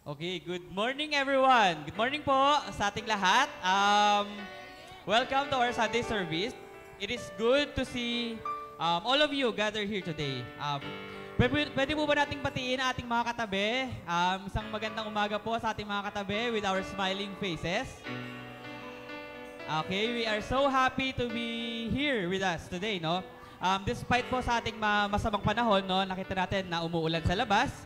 Okay, good morning everyone. Good morning po sa ating lahat. Welcome to our Sunday service. It is good to see all of you gathered here today. Pwede po ba nating batiin ang ating mga katabi? Isang magandang umaga po sa ating mga katabi with our smiling faces. Okay, we are so happy to be here with us today, no? Despite po sa ating masamang panahon, no, nakita natin na umuulan sa labas.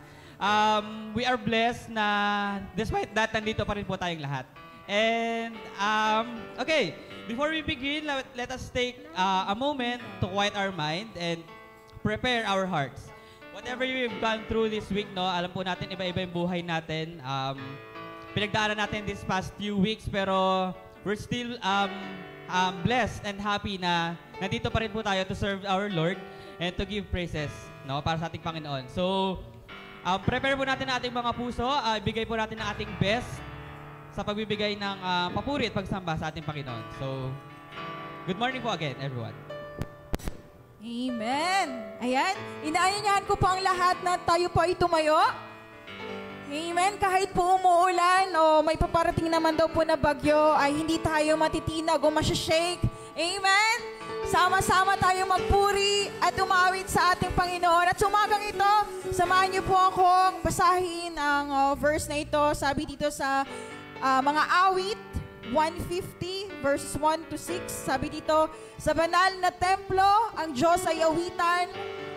We are blessed na despite that, nandito pa rin po tayong lahat. And, okay, before we begin, let us take a moment to quiet our mind and prepare our hearts. Whatever we've gone through this week, no, alam po natin iba-iba yung buhay natin. Pinagdaanan natin this past few weeks, pero we're still blessed and happy na nandito pa rin po tayo to serve our Lord and to give praises, no, para sa ating Panginoon. So, prepare po natin ang ating mga puso, ibigay po natin ang ating best sa pagbibigay ng papuri at pagsamba sa ating Panginoon. So, good morning po again, everyone. Amen. Ayan, inaanyayahan ko po ang lahat na tayo po ay tumayo. Amen. Kahit po umuulan o may paparating naman daw po na bagyo, ay hindi tayo matitinag o masyashake. Amen. Sama-sama tayo magpuri at umawit sa ating Panginoon. At sumagang ito, samahan niyo po akong basahin ang verse na ito. Sabi dito sa mga awit, 150 verses 1 to 6. Sabi dito, sa banal na templo, ang Diyos ay awitan,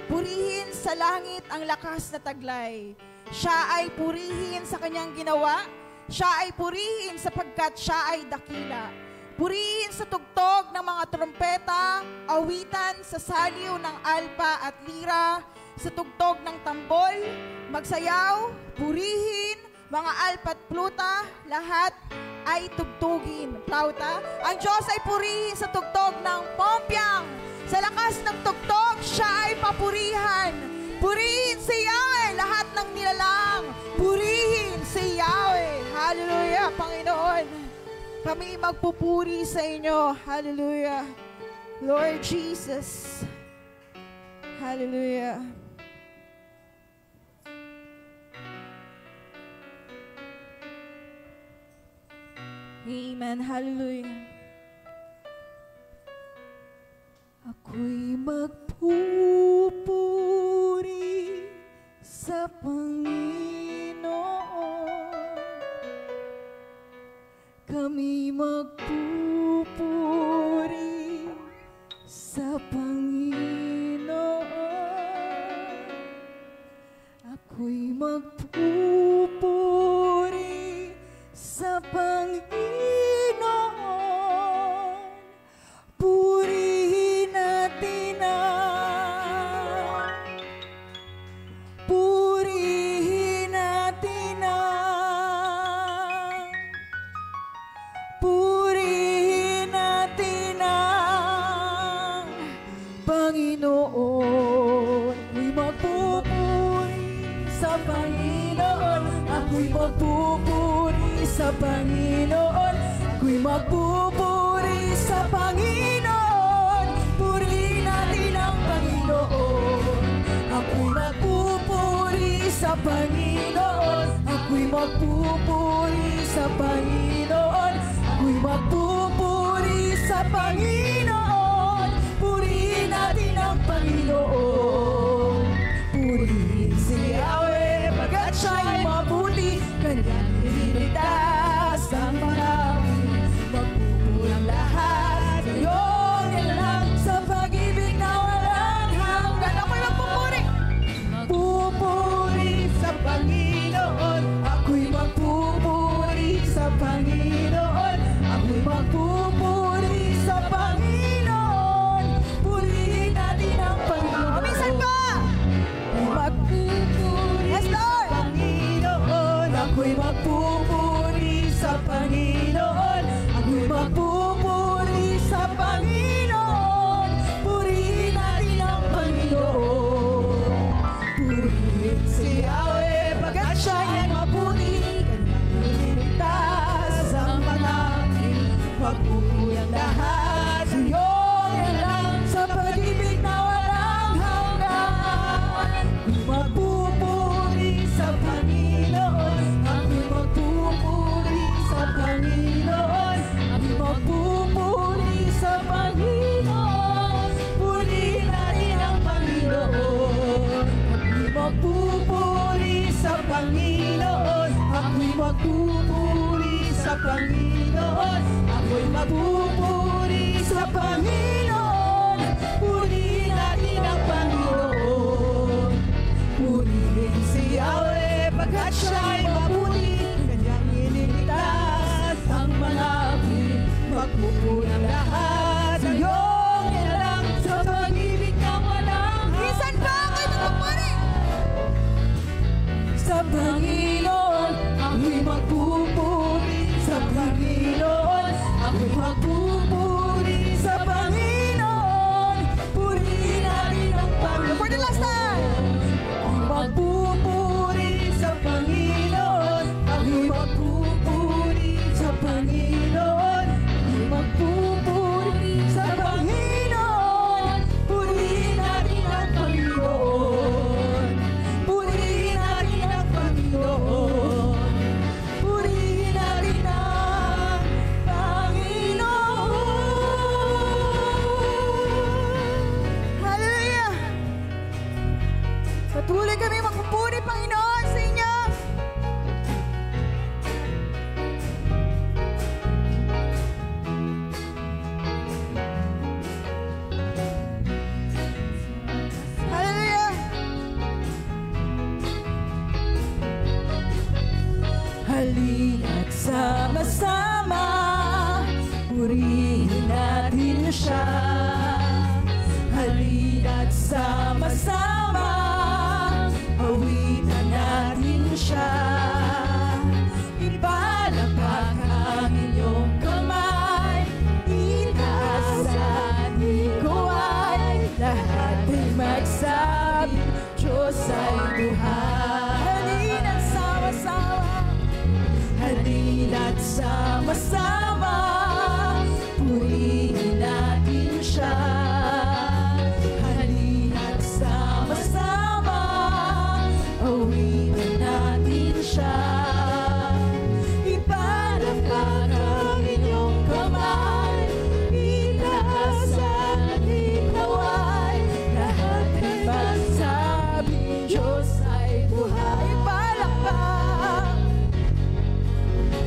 purihin sa langit ang lakas na taglay. Siya ay purihin sa kanyang ginawa, siya ay purihin sapagkat siya ay dakila. Purihin sa tugtog ng mga trompeta, awitan sa saliw ng alpa at lira, sa tugtog ng tambol, magsayaw, purihin, mga alpa at pluta, lahat ay tugtugin. Plauta, ang Diyos ay purihin sa tugtog ng pompyang, sa lakas ng tugtog, siya ay papurihan. Purihin si Yahweh, lahat ng nilalang, purihin si Yahweh. Hallelujah, Panginoon. Kami magpupuri sa inyo. Hallelujah. Lord Jesus. Hallelujah. Amen. Hallelujah. Ako'y magpupuri sa Panginoon. Kami magpupuri sa Panginoon. Ako'y magpupuri sa Panginoon. Purihin natin ang, purihin natin ang, purihin natin ang Panginoon. Ako'y magpupuri sa Panginoon. Ako'y magpupuri sa Panginoon. Ako'y magpupuri sa Panginoon. Purihin natin ang Panginoon. Ako'y magpupuri sa Panginoon. Ako'y magpupuri sa Panginoon. Ako'y magpupuri sa Panginoon. Purihin natin ang Panginoon. Purihin si Yahweh, pagkat siya'y mabuti, kanyang ililigtas ang marami. Magpupuri ang lahat sa iyong nilalang, sa pag-ibig na walang hanggan. Ako'y magpupuri, pupuri sa Panginoon. Ako'y magpupuri sa Panginoon. Ako'y magpupuri sa Panginoon. Purihin natin ang Panginoon. Minsan pa! Magpupuri sa Panginoon. Ako'y magpupuri sa Panginoon. Ako'y magpupuri sa Panginoon. Purihin natin ang Panginoon. Purihin si Yahweh, pagkat siya'y mabuti, kanyang ililigtas ang marami. Magpupuri ang lahat sa iyong nilalang, sa pag-ibig na walang hanggan. Magpupuri sa Panginoon. Ako'y Panginoon. Ako'y magpupuri sa Panginoon. Purihin natin ang Panginoon. Purihin si Yahweh pagkat siya'y mabuti. Kanyang iniligtas ang mga api. Magpupuri ang lahat sa iyong inalang sa pag-ibig na walang minsan pa ako'y magpupuri sa Panginoon. Ako'y magpupuri sa Panginoon. Ako'y magpupuri sa Panginoon. Purihin natin ang Panginoon. For the last time. Ako'y magpupuri sa Panginoon. Ako'y magpupuri sa Panginoon. Ako'y magpupuri sa Panginoon. Purihin natin ang Panginoon. Purihin natin ang Panginoon. Purihin natin ang Panginoon. Hallelujah! Patuloy kami magpupuri, Panginoon, sa inyo. Hallelujah! Halina't sama-sama, purihin natin siya. Halina't sama-sama, awitan natin siya. Ipalakpak ang inyong kamay, itaas ang ikuan. Lahat ay magsabi, Diyos ay buhay. Halina't sama-sama, halina't sama-sama, purihin natin siya. Halina't sama-sama, awitan natin siya. Ipalakpak ang inyong kamay, itaas ang ikawan. Lahat ay magsabi, Diyos ay buhay. Ipalakpak,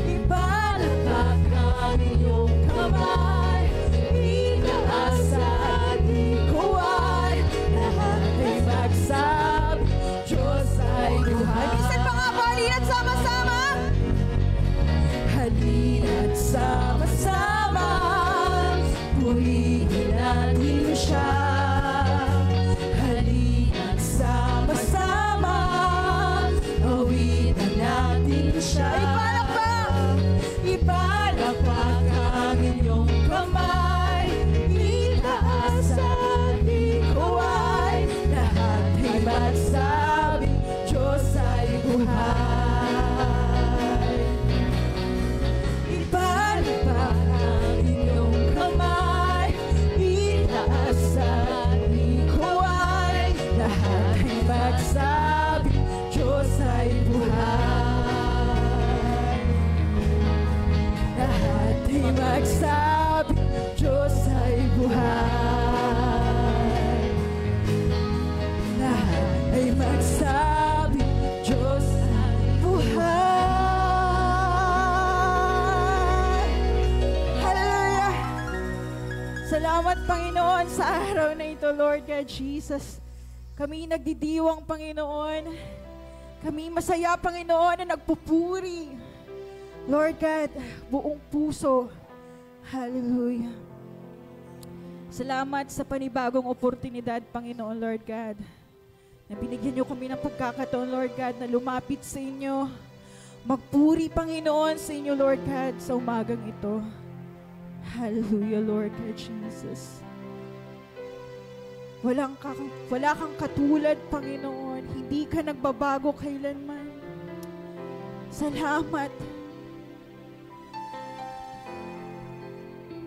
ipalakpak ang inyong kamay, itaas ang ikawan. Lahat ay magsabi, Diyos ay buhay. Minsan pa nga po, halina't sama-sama. Halina't sama-sama, purihin natin siya. Halina't sama-sama, awitan natin siya. Ipalakpak, ipalakpak ang inyong kamay, itaas ang ikuan. Lahat ay magsabi, Diyos ay buhay. Ipalakpak ang inyong kamay, itaas ang ikuan. Lahat ay magsabi, Diyos ay buhay. Lahat ay magsabi, Diyos ay buhay. Lahat ay magsabi, Diyos ay buhay. Hallelujah! Salamat, Panginoon, sa araw na ito, Lord God Jesus. Kami nagdidiwang, Panginoon. Kami masaya, Panginoon, na nagpupuri. Lord God, buong puso. Hallelujah. Salamat sa panibagong oportunidad, Panginoon, Lord God, na binigyan niyo kami ng pagkakataon, Lord God, na lumapit sa inyo. Magpuri, Panginoon, sa inyo, Lord God, sa umagang ito. Hallelujah, Lord God Jesus. Wala kang katulad, Panginoon. Hindi ka nagbabago kailanman. Salamat.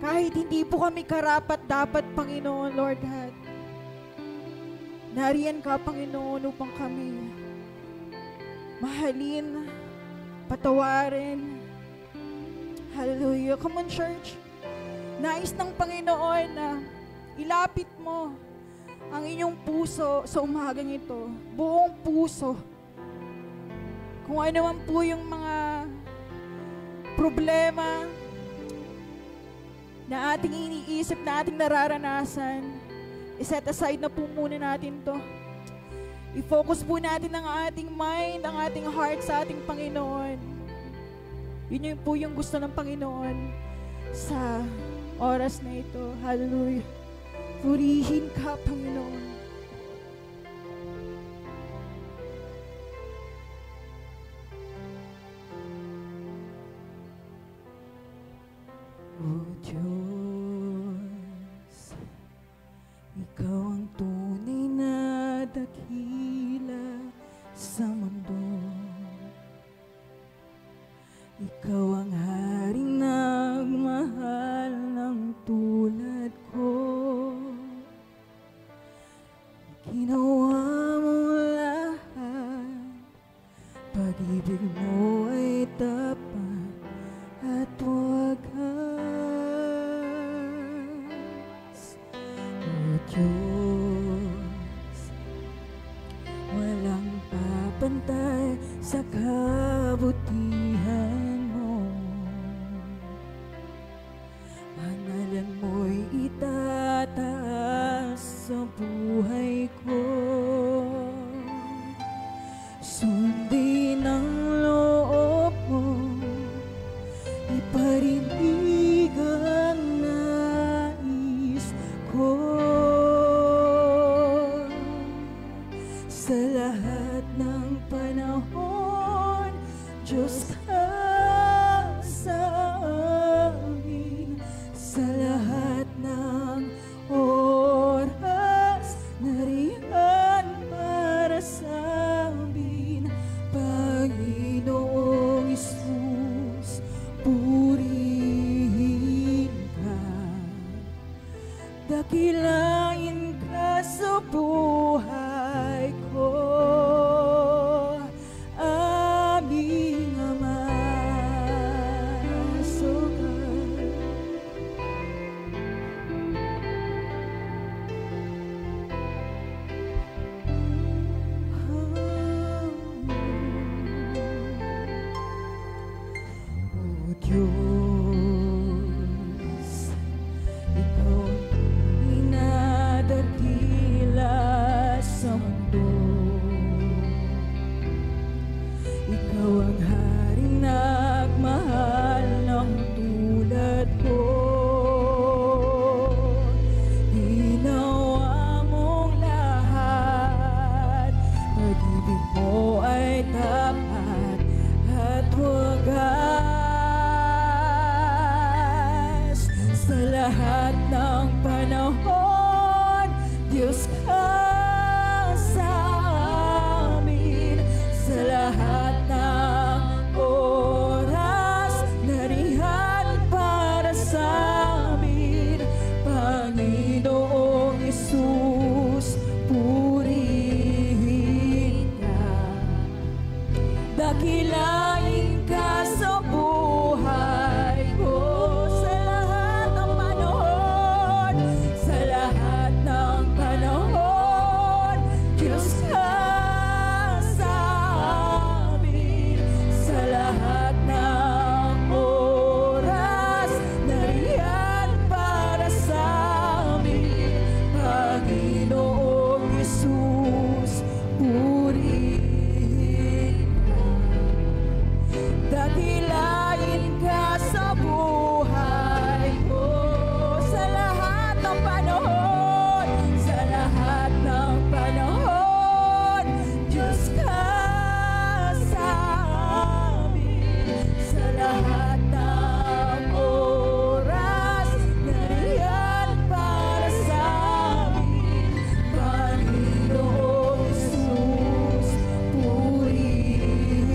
Kahit hindi po kami karapat-dapat, Panginoon, Lord God. Nariyan ka, Panginoon, upang kami mahalin, patawarin. Hallelujah. Come on, church. Nais ng Panginoon na ilapit mo ang inyong puso sa umagang ito. Buong puso. Kung ano man po yung mga problema na ating iniisip, na ating nararanasan, iset aside na po muna natin to. I-focus po natin ang ating mind, ang ating heart sa ating Panginoon. Yun po yung gusto ng Panginoon sa oras na ito. Hallelujah. Purihin ka, Panginoon. O Diyos, Ikaw ang tunay na dakila sa mundo. Ikaw ang haring nagmahal ng tulad ko. Ginawa mo lahat, pag-ibig mo ay tapat at wagas. O Diyos, walang papantay sa kabutihan mo. Ang ngalan mo'y itataas sa buhay ko. Sundin ang loob mo, iparinig ang nais ko. Sa lahat ng panahon, Diyos ka sa amin. Sa lahat ng oras, nariyan para sa amin. Panginoong Isus, purihin ka. Dakilain ka sa buhay ko, aming Ama. So God, O Diyos, Ikaw ang inadakila sa mundo. Ikaw ang haring nagmahal ng tulad ko. Ginawa mong lahat, pag-ibig mo ay tapat at wagas. Sa lahat ng panahon, Diyos ka sa amin. Sa lahat ng oras, nariyan para sa amin. Panginoong Isus, purihin ka. Dakilain ka sa buhay ko. Sa lahat ng panahon, sa lahat ng panahon, Diyos ka sa amin. Sa lahat ng oras, nariyan para sa amin. Panginoong Isus, purihin ka. Dakilain ka sa buhay ko. Sa lahat ng panahon, sa lahat ng panahon, Diyos ka sa amin. Sa lahat ng oras, nariyan para sa amin. Panginoong Isus, purihin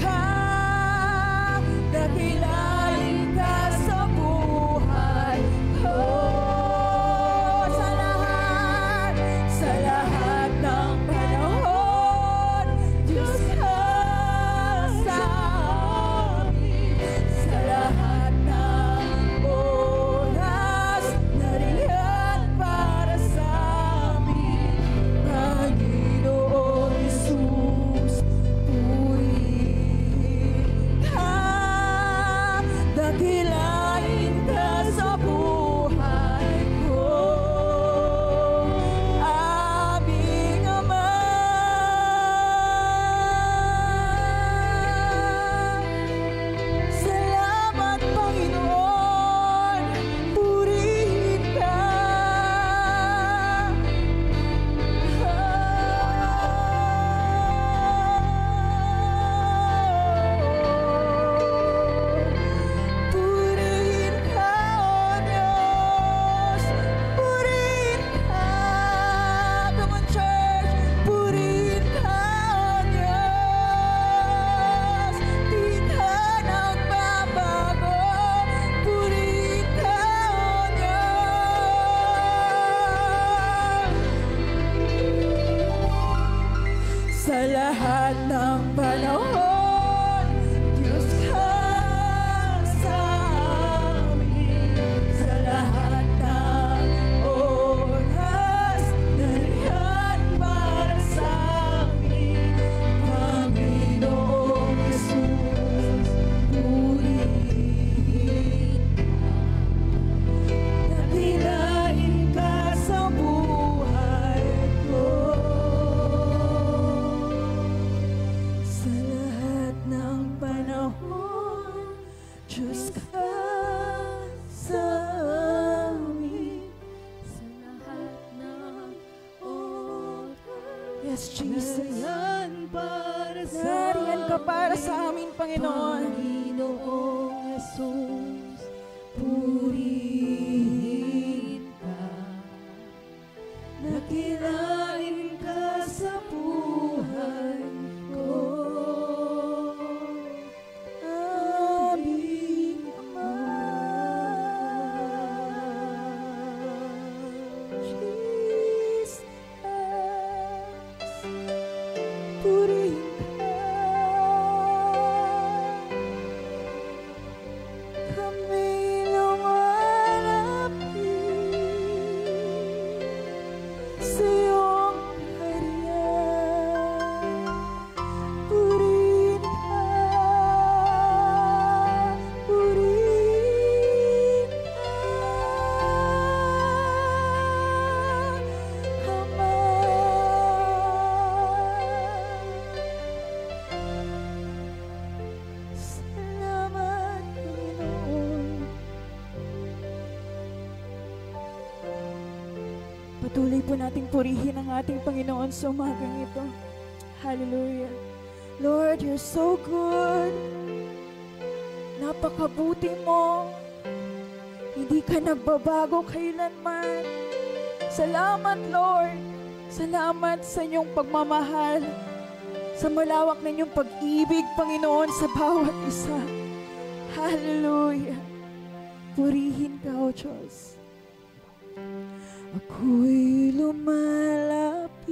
ka. para sa amin, Panginoon. Panginoong Jesus, purihin ka. Nakilain ka sa buhay ko. Aming Ama. Jesus, purihin ka. Kami lumalapit sa iyong kaharian. Purihin ka, purihin ka, Ama. Salamat, Panginoon. Patuloy po nating purihin ang ating Panginoon sa umagang ito. Hallelujah. Lord, you're so good. Napakabuti mo. Hindi ka nagbabago kailanman. Salamat, Lord. Salamat sa inyong pagmamahal. Sa malawak na inyong pag-ibig, Panginoon, sa bawat isa. Hallelujah. Purihin ka, O Diyos. Ako'y lumalapit,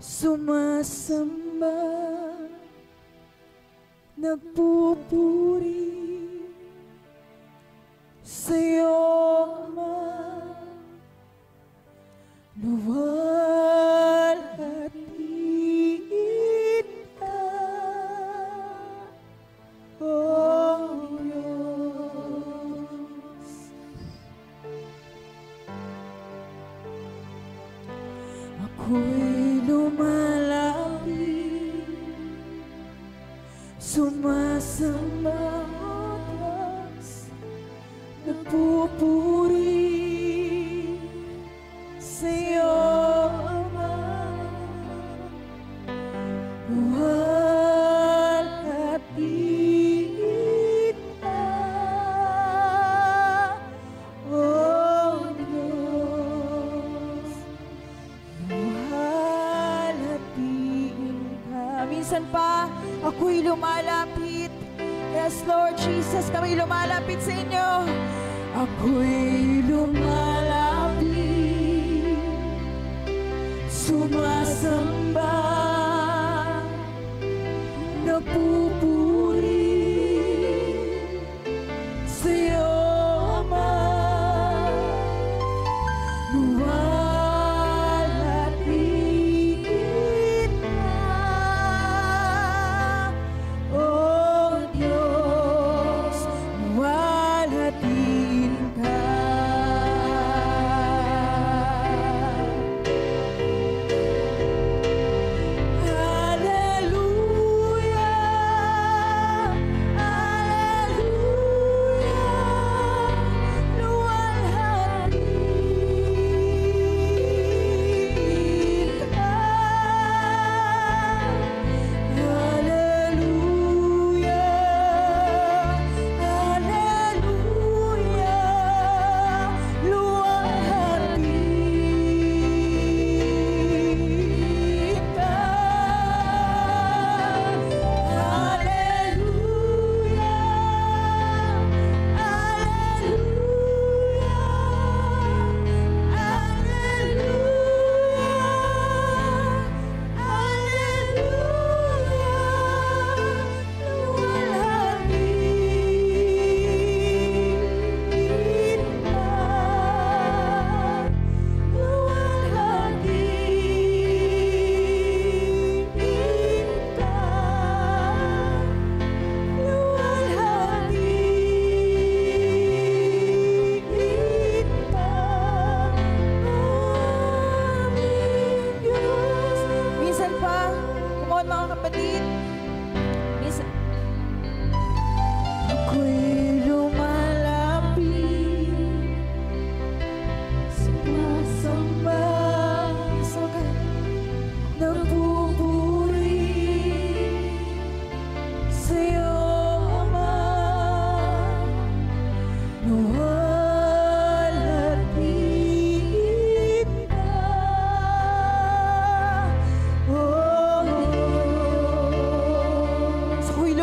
sumasamba, nagpupuri sa'yo, Ama. Luwalhatiin ka, O Diyos. Ako'y lumalapit, sumasamba, O Diyos, nagpupuri sa'yo, Ama. Luwalhatiin ka, O Diyos. Luwalhatiin ka. Minsan pa, ako'y lumalapit. Yes, Lord Jesus, kami lumalapit sa inyo. Ako'y lumalapit, sumasamba, nagpupuri sa'yo, Ama. Luwalhatiin ka, O Diyos. Luwalhatiin ka. Hallelujah.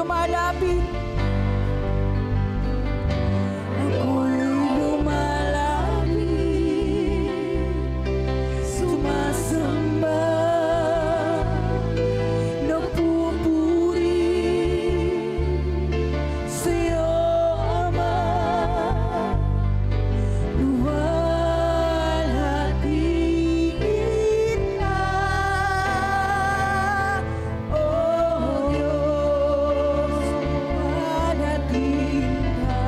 lumalapit. Ako'y lumalapit, sumasamba, nagpupuri sa'yo, Ama. Luwalhati kita, O Diyos, luwalhati kita.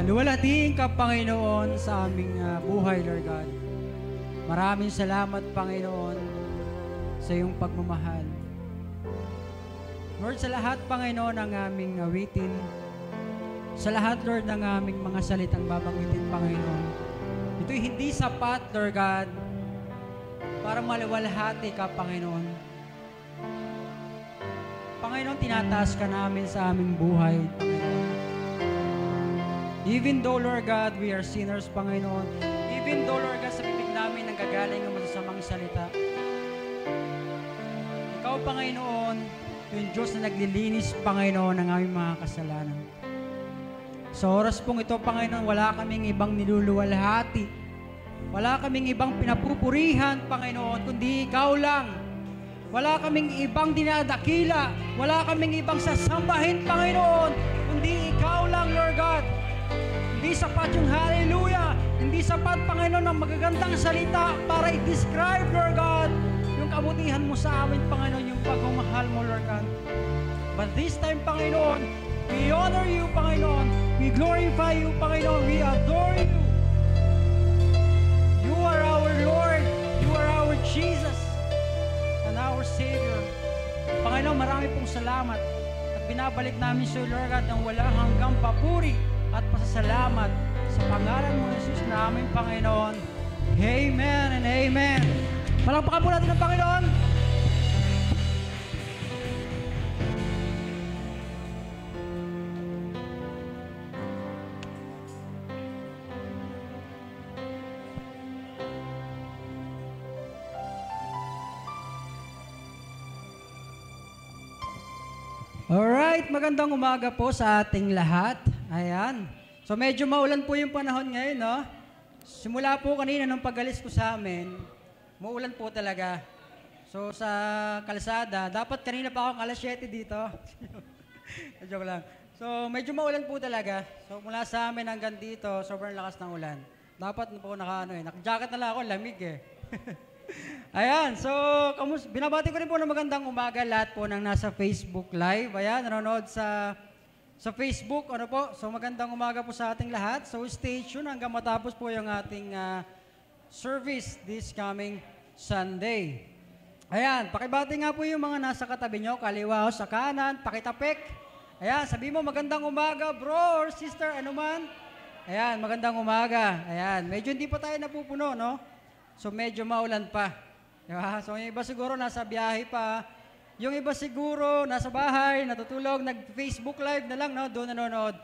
Luwalhatiin ka, Panginoon, sa aming buhay, Lord God. Maraming salamat, Panginoon, sa iyong pagmamahal. Lord, sa lahat, Panginoon, ng aming awitin, sa lahat, Lord, ng aming mga salitang babanggitin, Panginoon, ito'y hindi sapat, Lord God, para maluwalhati ka, Panginoon. Panginoon, tinataas ka namin sa aming buhay, Panginoon. Even though, Lord God, we are sinners, Panginoon, even though, Lord God, sa bibig namin nanggagaling ang masasamang salita, Ikaw, Panginoon, yung Diyos na naglilinis, Panginoon, ng aming mga kasalanan. Sa oras pong ito, Panginoon, wala kaming ibang niluluwalhati. Wala kaming ibang pinapupurihan, Panginoon, kundi Ikaw lang. Wala kaming ibang dinadakila. Wala kaming ibang sasambahin, Panginoon, kundi Ikaw lang, Lord God. Hindi sapat yung hallelujah. Hindi sapat, Panginoon, ang magagandang salita para i-describe, Lord God, yung kabutihan mo sa amin, Panginoon, yung pagmamahal mo, Lord God. But this time, Panginoon, we honor you, Panginoon. We glorify you, Panginoon. We adore you. You are our Lord. You are our Jesus and our Savior. Panginoon, marami pong salamat at binabalik namin sa iyo, Lord God, ng walang hanggang papuri at pasasalamat sa pangalan mo, Jesus, na aming Panginoon. Amen and amen. Palakpakan po natin ang Panginoon. Alright, magandang umaga po sa ating lahat. Ayan. So medyo maulan po yung panahon ngayon, no? Simula po kanina nung pag-alis ko sa amin, maulan po talaga. So sa kalsada, dapat kanina pa ako alas 7 dito. Joke lang. So medyo maulan po talaga. So mula sa amin hanggang dito, sobrang lakas ng ulan. Dapat po naka-jacket na lang ako, lamig eh. Ayan, so binabati ko rin po ng magandang umaga lahat po ng nasa Facebook Live. Ayan, nanonood sa Facebook, ano po. So magandang umaga po sa ating lahat. So stay tuned hanggang matapos po yung ating service this coming Sunday. Ayan, pakibati nga po yung mga nasa katabi nyo, kaliwa o sa kanan, pakitapik. Ayan, sabi mo magandang umaga bro or sister, ano man. Ayan, magandang umaga. Ayan, medyo hindi pa tayo napupuno, no? So medyo maulan pa. Diba? So yung iba siguro nasa biyahe pa. Yung iba siguro nasa bahay, natutulog, nag-Facebook Live na lang, no? Doon nanonood.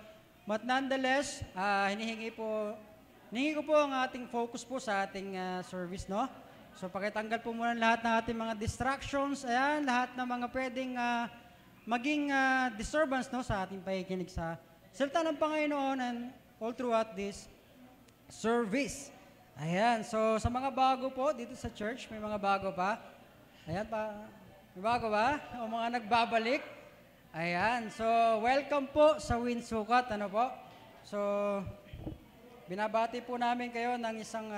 But nonetheless, hinihingi ko po ang ating focus po sa ating service, no? So pakitanggal po muna lahat ng ating mga distractions, ayan, lahat ng mga pwedeng maging disturbance, no, sa ating pakikinig sa salita ng Panginoon and all throughout this service. Ayan, so sa mga bago po dito sa church, may mga bago pa. Ayan pa, may bago ba? O mga nagbabalik. Ayan, so welcome po sa Winsukat, ano po. So, binabati po namin kayo ng isang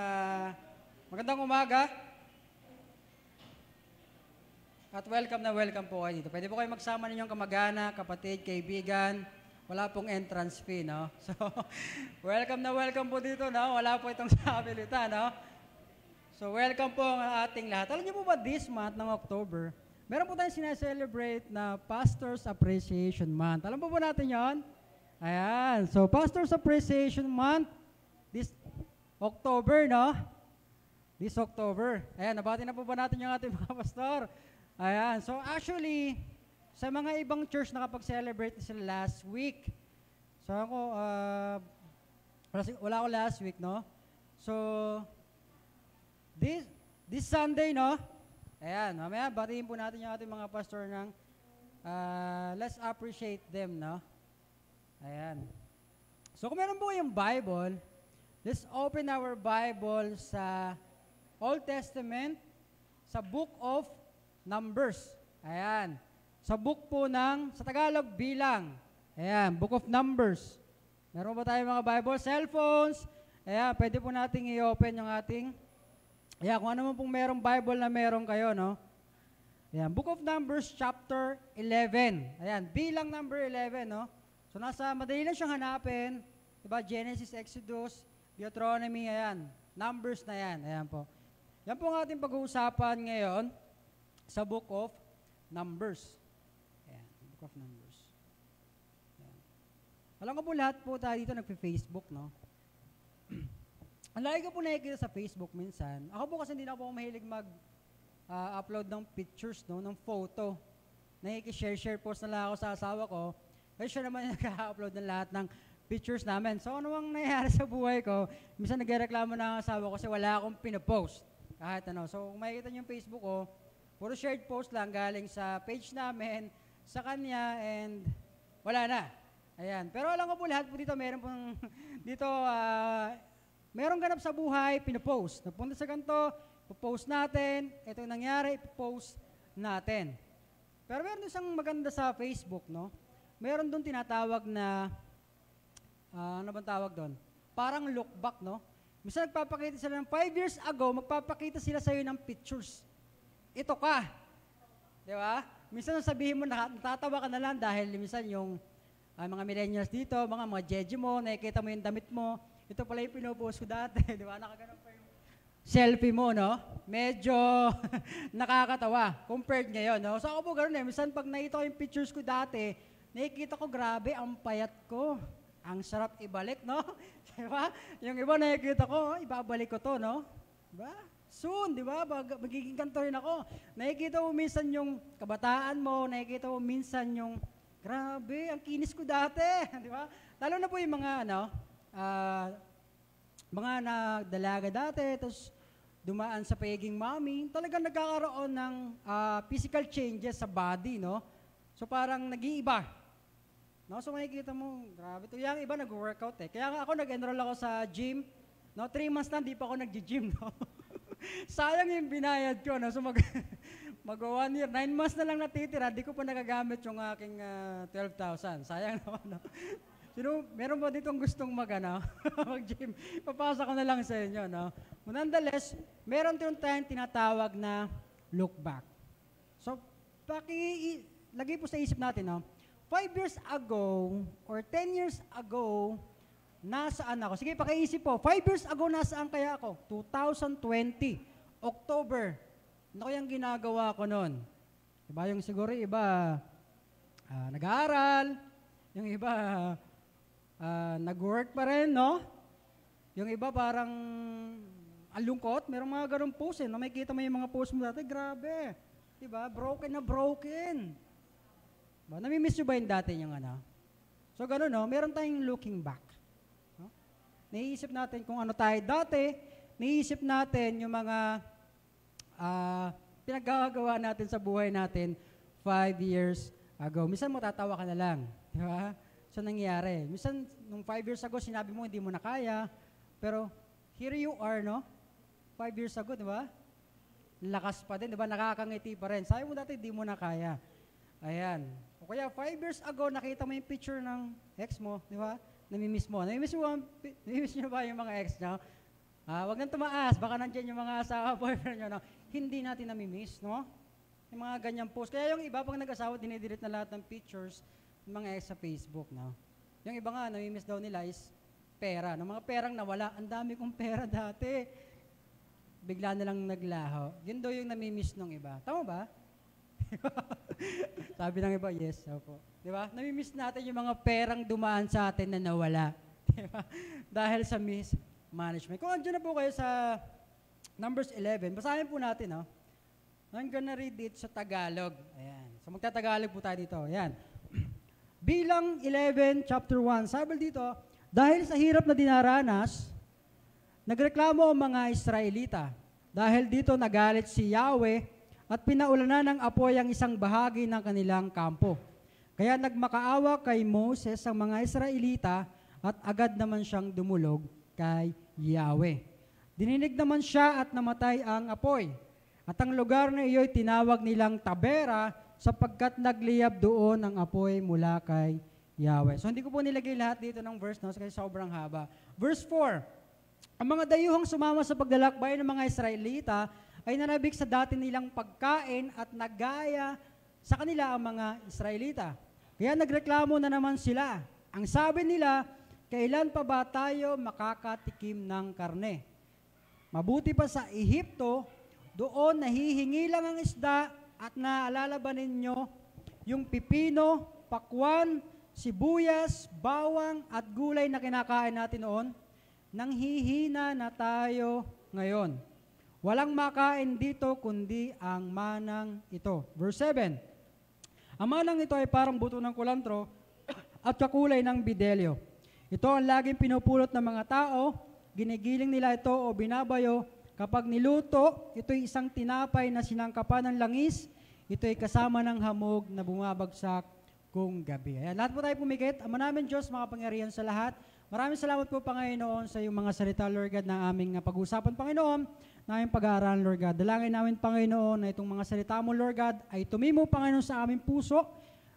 magandang umaga. At welcome po kayo dito. Pwede po kayo magsama ninyong kamag-anak, kapatid, kaibigan. Wala pong entrance fee, no? So, welcome po dito, no? Wala po itong sabilita, no? So, welcome po ang ating lahat. Alam niyo po ba, this month ng October, meron po tayong sinaselebrate na Pastor's Appreciation Month. Alam po natin yon? Ayan. So, Pastor's Appreciation Month, this October, no? This October. Ayan, nabati na po ba natin yung ating mga pastor? Ayan. So, actually, sa mga ibang church nakapag-celebrate sila last week. So ako, wala ako last week, no? So, this Sunday, no? Ayan, mamaya batiin po natin yung ating mga pastor ng let's appreciate them, no? Ayan. So kung meron po yung Bible, let's open our Bible sa Old Testament, sa Book of Numbers. Ayan. Sa book po sa Tagalog, bilang. Ayan, Book of Numbers. Meron ba tayo mga Bible? Cellphones. Ayan, pwede po nating i-open yung ating, ayan, kung ano man pong merong Bible na meron kayo, no? Ayan, Book of Numbers, chapter 11. Ayan, bilang number 11, no? So, madali lang siyang hanapin. Diba? Genesis, Exodus, Deuteronomy, ayan. Numbers na yan. Ayan po. Yan po ang ating pag-uusapan ngayon sa Book of Numbers. Of Numbers. Ayan. Alam ko po lahat po tayo dito nagpe-Facebook, no? Ang lagi ko po nakikita sa Facebook minsan. Ako po kasi hindi na po mahilig mag-upload ng pictures, no? Ng photo. Nakikishare post na lang ako sa asawa ko. Kasi siya naman yung nag-upload ng lahat ng pictures namin. So ano ang nangyayari sa buhay ko? Minsan nagreklamo na ang asawa ko kasi wala akong pinopost. Kahit ano. So kung makikita niyo yung Facebook ko, puro shared post lang galing sa page namin sa kanya and wala na. Ayan. Pero alam ko po lahat po dito, meron pong dito, merong ganap sa buhay, pinopost. Napunta sa ganito, ipopost natin. Ito yung nangyari, ipopost natin. Pero meron isang maganda sa Facebook, no? Meron doon tinatawag na, ano bang tawag doon? Parang look back, no? Minsan nagpapakita sila ng 5 years ago, magpapakita sila sa'yo ng pictures. Ito ka. Di ba? Minsan sabihin mo, natatawa ka na lang dahil minsan yung mga millennials dito, mga jeje mo, nakikita mo yung damit mo. Ito pala yung pinupost ko dati. Di ba? Nakaganon pa yung selfie mo, no? Medyo nakakatawa compared ngayon, no? So ako po ganoon eh. Minsan pag nakita ko yung pictures ko dati, nakikita ko, grabe, ang payat ko. Ang sarap ibalik, no? Diba? Yung iba nakikita ko, ibabalik ko to, no? Diba? Soon, di ba? Magiging kanto rin ako. Nakikita mo minsan yung kabataan mo, nakikita mo minsan yung, grabe, ang kinis ko dati. Di ba? Lalo na po yung mga, mga nagdalaga dati, tapos dumaan sa pagiging mommy, talagang nagkakaroon ng physical changes sa body, no? So parang nag-iiba. No? So makikita mo, grabe to. Yung iba nag-workout eh. Kaya ako nag-enroll ako sa gym. No? 3 months na, di pa ako nag-gym. No? Sayang yung binayad ko. No? So mag 1 year, 9 months na lang natitira, di ko pa nagagamit yung aking 12,000. Sayang naman. No? Sino, meron ba ditong gustong mag-gym? Papasa ko na lang sa inyo. No? Nonetheless, meron tayong tinatawag na look back. So, lagi po sa isip natin, no? 5 years ago or 10 years ago, nasaan ako? Sige, pakiisip po. 5 years ago, nasaan kaya ako? 2020, October. Ano kayang ginagawa ko noon? Diba yung siguro iba nag-aaral, yung iba nag-work pa rin, no? Yung iba parang alungkot, merong mga ganun post eh. No? May kita mo yung mga post mo dati, grabe. Diba? Broken na broken. Diba? Namimiss nyo ba yung dati yung ano? So ganun, no? Meron tayong looking back. No? Naiisip natin kung ano tayo dati, naiisip natin yung mga pinaggagawa natin sa buhay natin 5 years ago. Minsan matatawa ka na lang. Diba? So nangyari. Minsan, nung 5 years ago, sinabi mo hindi mo na kaya, pero here you are, no? 5 years ago, di ba? Lakas pa din, di ba? Nakakangiti pa rin. Sabi mo dati, hindi mo na kaya. Ayan. O kaya 5 years ago, nakita mo yung picture ng ex mo, di ba? Namimiss mo. Namimiss nyo ba yung mga ex nyo? Wag nang tumaas. Baka nandiyan yung mga asawa, boyfriend nyo. No? Hindi natin namimiss, no? Yung mga ganyang post. Kaya yung iba, pag nag-asawa, dinidelete na lahat ng pictures ng mga ex sa Facebook, no? Yung iba nga, namimiss daw nila is pera. No? Mga perang nawala. Ang dami kong pera dati. Bigla na lang naglaho. Yun daw yung namimiss ng iba. Tama ba? Sabi ng iba, yes. Opo. Di ba? Namimiss natin yung mga perang dumaan sa atin na nawala. Di ba? Dahil sa mismanagement. Kung andyan na po kayo sa Numbers 11, basahin po natin, no? I'm gonna read it sa Tagalog. Ayan. So magtatagalog po tayo dito. Ayan. Bilang 11, chapter 1, sabi dito, dahil sa hirap na dinaranas, nagreklamo ang mga Israelita. Dahil dito nagalit si Yahweh at pinaulanan ng apoy ang isang bahagi ng kanilang kampo. Kaya nagmakaawa kay Moses ang mga Israelita at agad naman siyang dumulog kay Yahweh. Dininig naman siya at namatay ang apoy. At ang lugar na iyo'y tinawag nilang Tabera sapagkat nagliyab doon ang apoy mula kay Yahweh. So hindi ko po nilagay lahat dito ng verse, no? Kasi sobrang haba. Verse 4, ang mga dayuhang sumama sa paglalakbay ng mga Israelita ay nanabik sa dati nilang pagkain at nagaya sa kanila ang mga Israelita. Kaya nagreklamo na naman sila. Ang sabi nila, kailan pa ba tayo makakatikim ng karne? Mabuti pa sa Ehipto, doon nahihingi lang ang isda at naalala ba ninyo yung pipino, pakwan, sibuyas, bawang at gulay na kinakain natin noon? Nang hihina na tayo ngayon. Walang makain dito kundi ang manang ito. Verse 7, ang manang ito ay parang buto ng kulantro at kakulay ng bidelyo. Ito ang laging pinupulot ng mga tao, ginigiling nila ito o binabayo. Kapag niluto, ito'y isang tinapay na sinangkapan ng langis. ito ay kasama ng hamog na bumabagsak kung gabi. Ayan, lahat po tayo pumikit. Ama namin Diyos, makapangyarihan sa lahat. Maraming salamat po, Panginoon, sa iyong mga salita, Lord God, na aming pag-uusapan, Panginoon, na aming pag-aaralan, Lord God. Dalangin namin, Panginoon, na itong mga salita mo, Lord God, ay tumimo, Panginoon, sa aming puso,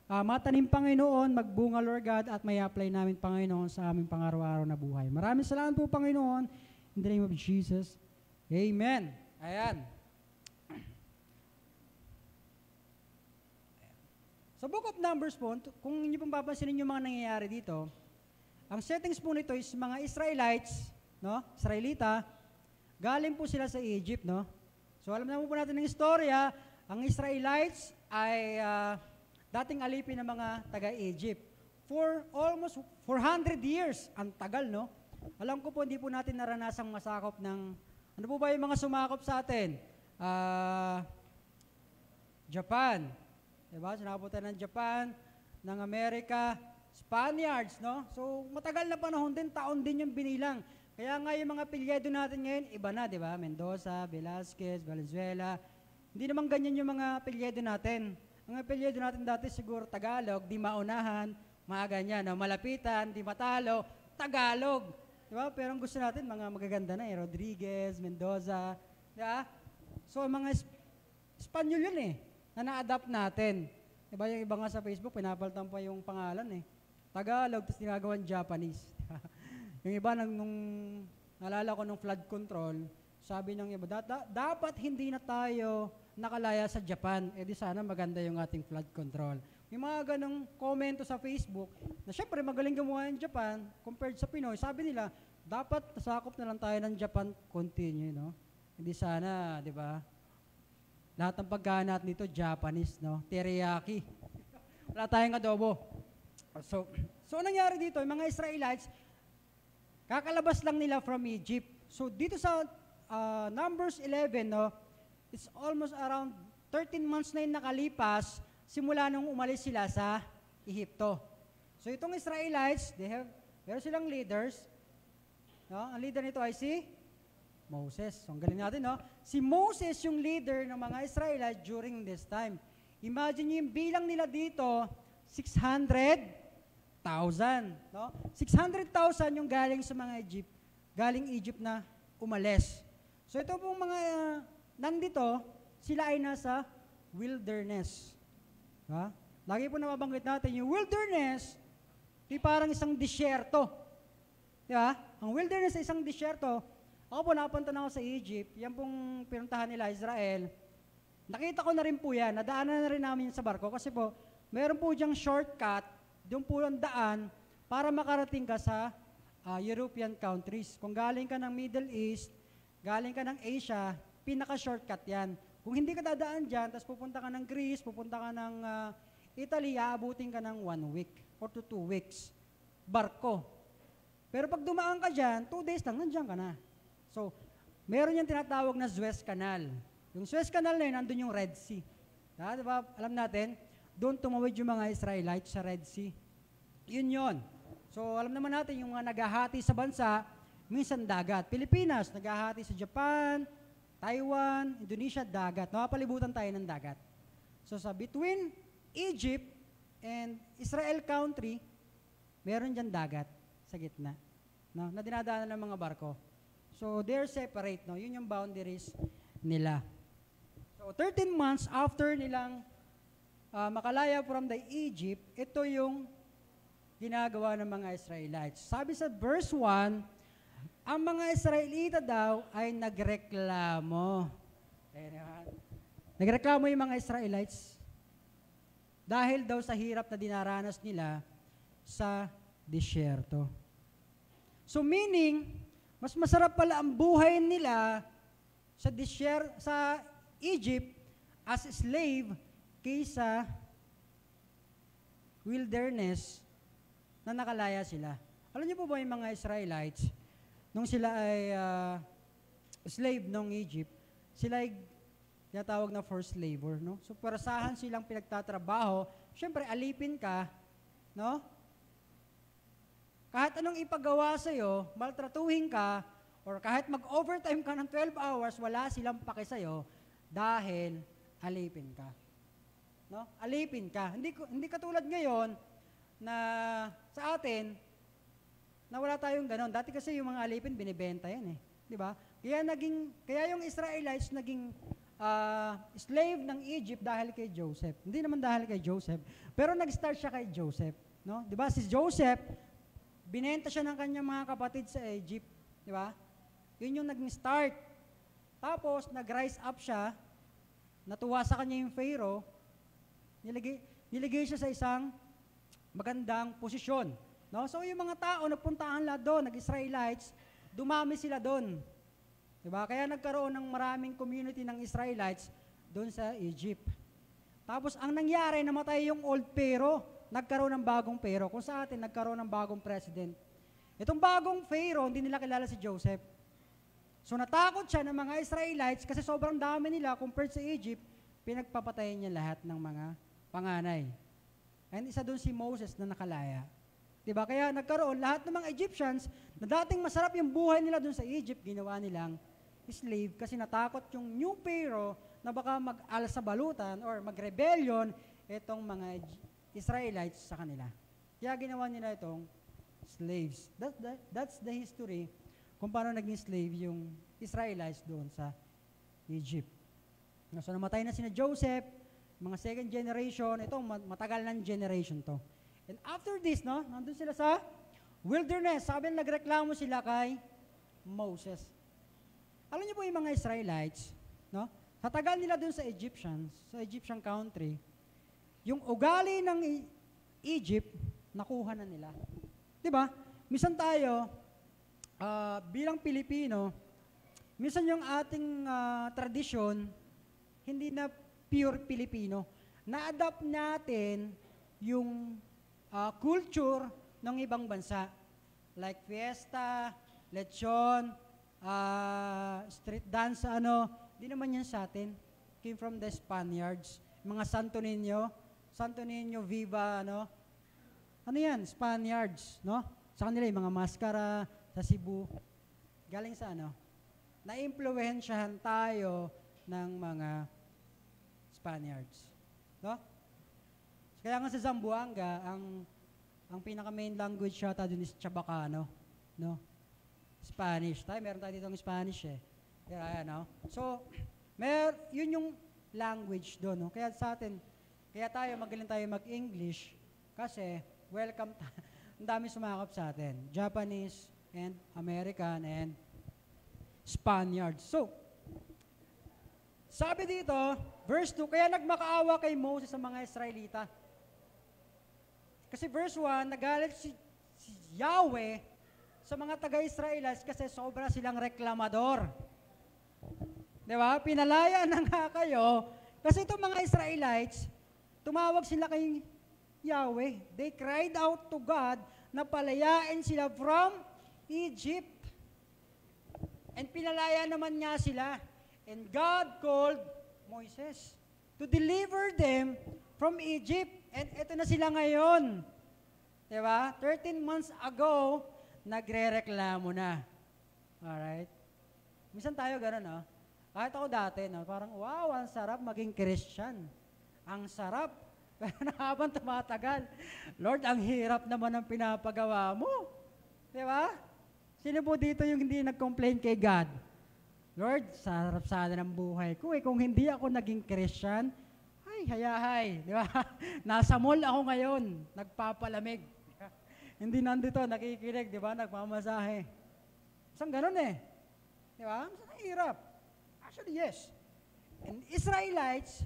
matanim, Panginoon, magbunga, Lord God, at may apply namin, Panginoon, sa aming pang-araw-araw na buhay. Maraming salamat po, Panginoon. In the name of Jesus. Amen. Ayan. Sa Book of Numbers po, kung inyo pong papansinin yung mga nangyayari dito, ang settings po nito is mga Israelites, no? Israelita, galing po sila sa Egypt, no? So alam naman po natin ng istorya, ang Israelites ay dating alipin ng mga taga-Egypt. For almost 400 years, ang tagal, no? Alam ko po, hindi po natin naranasang masakop ng, ano po ba yung mga sumakop sa atin? Japan, diba? Sinakop tayo ng Japan, ng Amerika, Spaniards, no? So, matagal na panahon din, taon din yung binilang. Kaya nga yung mga apelyido natin ngayon, iba na, di ba? Mendoza, Velasquez, Valenzuela. Hindi naman ganyan yung mga apelyido natin. Ang apelyido natin dati siguro Tagalog, di maunahan, mga ganyan, no? Malapitan, di matalo, Tagalog. Di ba? Pero ang gusto natin, mga magaganda na Rodriguez, Mendoza, di ba? So, mga Espanyol yun na na-adapt natin. Di ba? Yung iba nga sa Facebook, pinapalitan pa yung pangalan Tagalog, tapos ginagawan Japanese. Yung iba, nung naalala ko nung flood control, sabi ng iba, dapat hindi na tayo nakalaya sa Japan. Di sana maganda yung ating flood control. May mga ganong komento sa Facebook na syempre magaling gumawa ng Japan compared sa Pinoy. Sabi nila, dapat nasakop na lang tayo ng Japan continue, no? Hindi sana, di ba? Lahat ng pagkain natin dito, Japanese, no? Teriyaki. Wala tayong adobo. So nangyari dito, yung mga Israelites, kakalabas lang nila from Egypt. So dito sa Numbers 11, no, it's almost around 13 months na yung nakalipas simula nung umalis sila sa Ehipto. So itong Israelites, meron silang leaders. No? Ang leader nito ay si Moses. So ang galing natin, no? Si Moses yung leader ng mga Israelites during this time. Imagine nyo yung bilang nila dito, 600,000, no? 600,000 yung galing sa mga galing Egypt na umalis. So ito pong mga nandito, sila ay nasa wilderness. Ha? Lagi po nababanggit natin, yung wilderness, di parang isang disyerto. Di ba? Ang wilderness ay isang disyerto. Ako po, nakapunta na ako sa Egypt, yan pong pinuntahan nila, Israel. Nakita ko na rin po yan, nadaanan na rin namin sa barko kasi po, meron po diyang shortcut, doon po ang daan para makarating ka sa European countries. Kung galing ka ng Middle East, galing ka ng Asia, pinaka-shortcut yan. Kung hindi ka dadaan dyan, tapos pupunta ka ng Greece, pupunta ka ng Italy, aabutin ka ng 1 week or to 2 weeks. Barko. Pero pag dumaan ka dyan, 2 days lang, nandiyan ka na. So, meron yung tinatawag na Suez Canal. Yung Suez Canal na yun, nandun yung Red Sea. Diba? Alam natin, doon tumawid yung mga Israelites sa Red Sea. Yun yun. So, alam naman natin, yung mga naghahati sa bansa, minsan dagat. Pilipinas, naghahati sa Japan, Taiwan, Indonesia, dagat. Nakapalibutan tayo ng dagat. So, sa between Egypt and Israel country, meron dyan dagat sa gitna, no? Na dinadaanan ng mga barko. So, they're separate, no? Yun yung boundaries nila. So, 13 months after nilang makalaya from the Egypt, ito yung ginagawa ng mga Israelites. Sabi sa verse 1, ang mga Israelita daw ay nagreklamo. Nagreklamo yung mga Israelites dahil daw sa hirap na dinaranas nila sa disyerto. So meaning, mas masarap pala ang buhay nila sa sa Egypt as slave kaysa wilderness na nakalaya sila. Alam niyo po ba yung mga Israelites, nung sila ay slave ng Egypt, sila ay tinatawag na forced labor, no? So, parasahan silang pinagtatrabaho. Siyempre, alipin ka, no? Kahit anong ipagawa sa'yo, maltratuhin ka, or kahit mag-overtime ka ng 12 hours, wala silang pake sa'yo dahil alipin ka. no? Alipin ka. Hindi katulad ngayon na sa atin na wala tayong ganon. Dati kasi yung mga alipin binibenta yan eh, 'di ba? Kaya yung Israelites naging slave ng Egypt dahil kay Joseph. Hindi naman dahil kay Joseph, pero nag-start siya kay Joseph, no? 'Di ba? Si Joseph binenta siya ng kanyang mga kapatid sa Egypt, 'di ba? Yun yung naging start. Tapos nag-rise up siya, natuwa sa kanya yung Pharaoh, niligay siya sa isang magandang posisyon, no? So yung mga tao nagpuntahan la doon, nag-Israelites, dumami sila doon. Diba? Kaya nagkaroon ng maraming community ng Israelites doon sa Egypt. Tapos ang nangyari, namatay yung old Pharaoh, nagkaroon ng bagong Pharaoh. Kung sa atin, nagkaroon ng bagong president. Itong bagong Pharaoh, hindi nila kilala si Joseph. So natakot siya ng mga Israelites kasi sobrang dami nila compared sa Egypt, pinagpapatayin niya lahat ng mga panganay. And isa doon si Moses na nakalaya. Diba? Kaya nagkaroon lahat ng mga Egyptians na dating masarap yung buhay nila doon sa Egypt, ginawa nilang slave kasi natakot yung new Pharaoh na baka mag-alsa balutan or mag-rebellion itong mga Israelites sa kanila. Kaya ginawa nila itong slaves. That's the history kung paano naging slave yung Israelites doon sa Egypt. So namatay na sina Joseph, mga second generation, ito matagal ng generation to. And after this, no, nandun sila sa wilderness. Sabi na nagreklamo sila kay Moses. Alam niyo po yung mga Israelites, no? Sa tagal nila dun sa Egyptians, sa Egyptian country, yung ugali ng Egypt, nakuha na nila. Diba? Minsan tayo, bilang Pilipino, minsan yung ating tradisyon, hindi na pure Pilipino. Na-adapt natin yung culture ng ibang bansa. Like fiesta, lechon, street dance, di naman yan sa atin. Came from the Spaniards. Mga Santo Niño, Viva, ano yan, Spaniards, no? Sa kanila yung mga maskara sa Cebu. Galing sa na-impluwensyahan tayo ng mga Spaniards. No? Kaya nga sa Zamboanga, ang pinaka-main language yata dun is Chabacano, no? Spanish. Meron tayo dito ng Spanish eh. Kaya, So, yun yung language doon, no? Kaya sa atin, magaling tayo mag-English kasi ang dami sumakap sa atin. Japanese and American and Spaniards. So, sabi dito, verse 2, kaya nagmakaawa kay Moses sa mga Israelita. Kasi verse 1, nagalit si Yahweh sa mga taga-Israelites kasi sobra silang reklamador. Diba? Pinalaya na nga kayo kasi itong mga Israelites, tumawag sila kay Yahweh. They cried out to God na palayain sila from Egypt. And pinalaya naman niya sila. And God called Moses to deliver them from Egypt. And ito na sila ngayon. Diba? 13 months ago, nagre-reklamo na. Alright? Minsan tayo gano'n, no? Kahit ako dati, no? Parang, wow, ang sarap maging Christian. Ang sarap. Pero habang tumatagal, Lord, ang hirap naman ang pinapagawa mo. Diba? Sino po dito yung hindi nag-complain kay God? Lord, sarap sana ng buhay ko. Kung hindi ako naging Christian, hayahay. Di ba? Nasa mall ako ngayon, nagpapalamig. Hindi nandito, nakikinig, di ba? Nagmamasahe. Isang ganun eh. Di ba? Masang hirap. Actually, yes. And Israelites,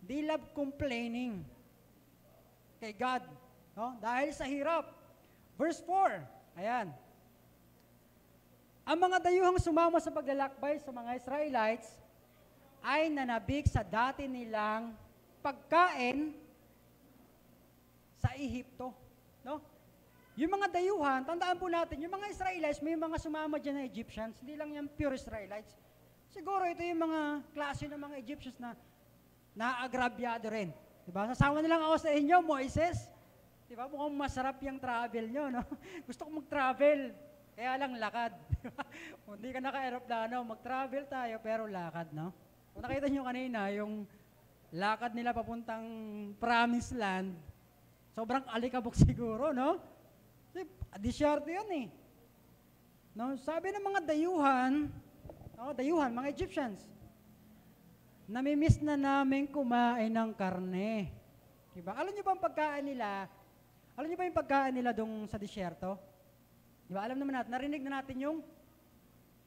they love complaining kay God. No? Dahil sa hirap. Verse 4, ayan. Ang mga dayuhang sumama sa paglalakbay sa mga Israelites ay nanabik sa dati nilang pagkain sa Ehipto. No? Yung mga dayuhan, tandaan po natin, yung mga Israelites, may mga sumama dyan na Egyptians, hindi lang yung pure Israelites. Siguro ito yung mga klase ng mga Egyptians na naagrabyado rin. Diba? Sasama nilang ako sa inyo, Moises. Diba? Mukhang masarap yung travel nyo, no? Gusto ko mag-travel, kaya lang lakad. Kung hindi ka naka-aeroplano, mag-travel tayo, pero lakad, no? Kung nakita nyo kanina, yung lakad nila papuntang promised land, sobrang alikabok siguro, no? Kasi disyerto yun eh. No? Sabi ng mga dayuhan, mga Egyptians, namimiss na namin kumain ng karne. Diba? Alam niyo ba ang pagkain nila? Alam niyo ba yung pagkain nila doon sa disyerto? Diba? Alam naman natin, narinig na natin yung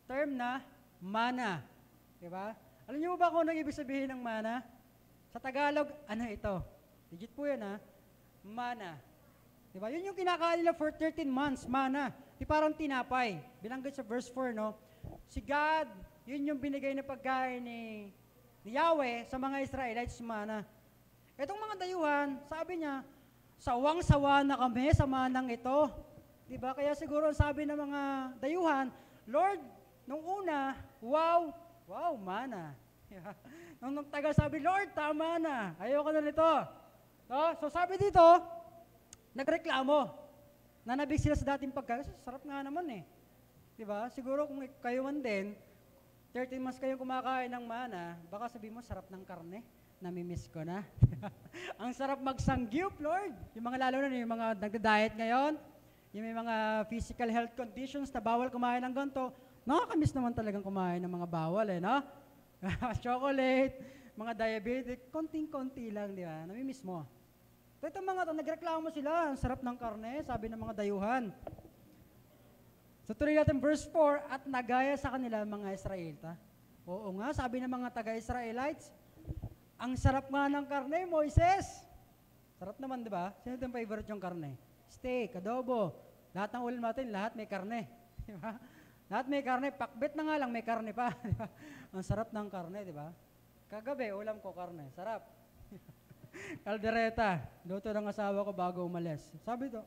term na mana. Diba? Alam niyo ba kung anong ibig sabihin ng mana? Sa Tagalog, ano ito? Legit po yan ha? Mana. Diba? Yun yung kinakain nila for 13 months, mana. Di parang tinapay. Binanggit sa verse 4, no? Si God, yun yung binigay na pagkain ni Yahweh sa mga Israelites, mana. Itong mga dayuhan, sabi niya, sawang-sawa na kami sa manang ito. Diba? Kaya siguro sabi ng mga dayuhan, Lord, nung una, wow, mana. Diba? Nung taga sabi, Lord, tama na. Ayoko na nito. No? So sabi dito, nagreklamo. Nanabig sila sa dating pagkain. Sarap nga naman eh. Diba? Siguro kung kayo man din, 13 months kayong kumakain ng mana, baka sabihin mo, sarap ng karne. Namimiss ko na. Ang sarap magsangyup, Lord. Yung mga lalo na yung mga nagda-diet ngayon, yung may mga physical health conditions na bawal kumain ng ganito, nakakamiss naman talagang kumain ng mga bawal eh, no? Chocolate, mga diabetic, konting-konti lang, di ba? Namimiss mo. So itong mga ito, nagreklamo sila, ang sarap ng karne, sabi ng mga dayuhan. So tuloy natin verse 4, at nagaya sa kanila mga Israelita. Oo nga, sabi ng mga taga-Israelites, ang sarap nga ng karne, Moises. Sarap naman, di ba? Sino itong favorite yung karne? Steak, adobo. Lahat ng ulam natin, lahat may karne. Di ba? Lahat may karne. Pakbet na nga lang, may karne pa. Diba? Ang sarap ng karne, di ba? Kagabi, ulam ko karne. Sarap. Kaldereta. Luto ng asawa ko bago umalis. Sabi to,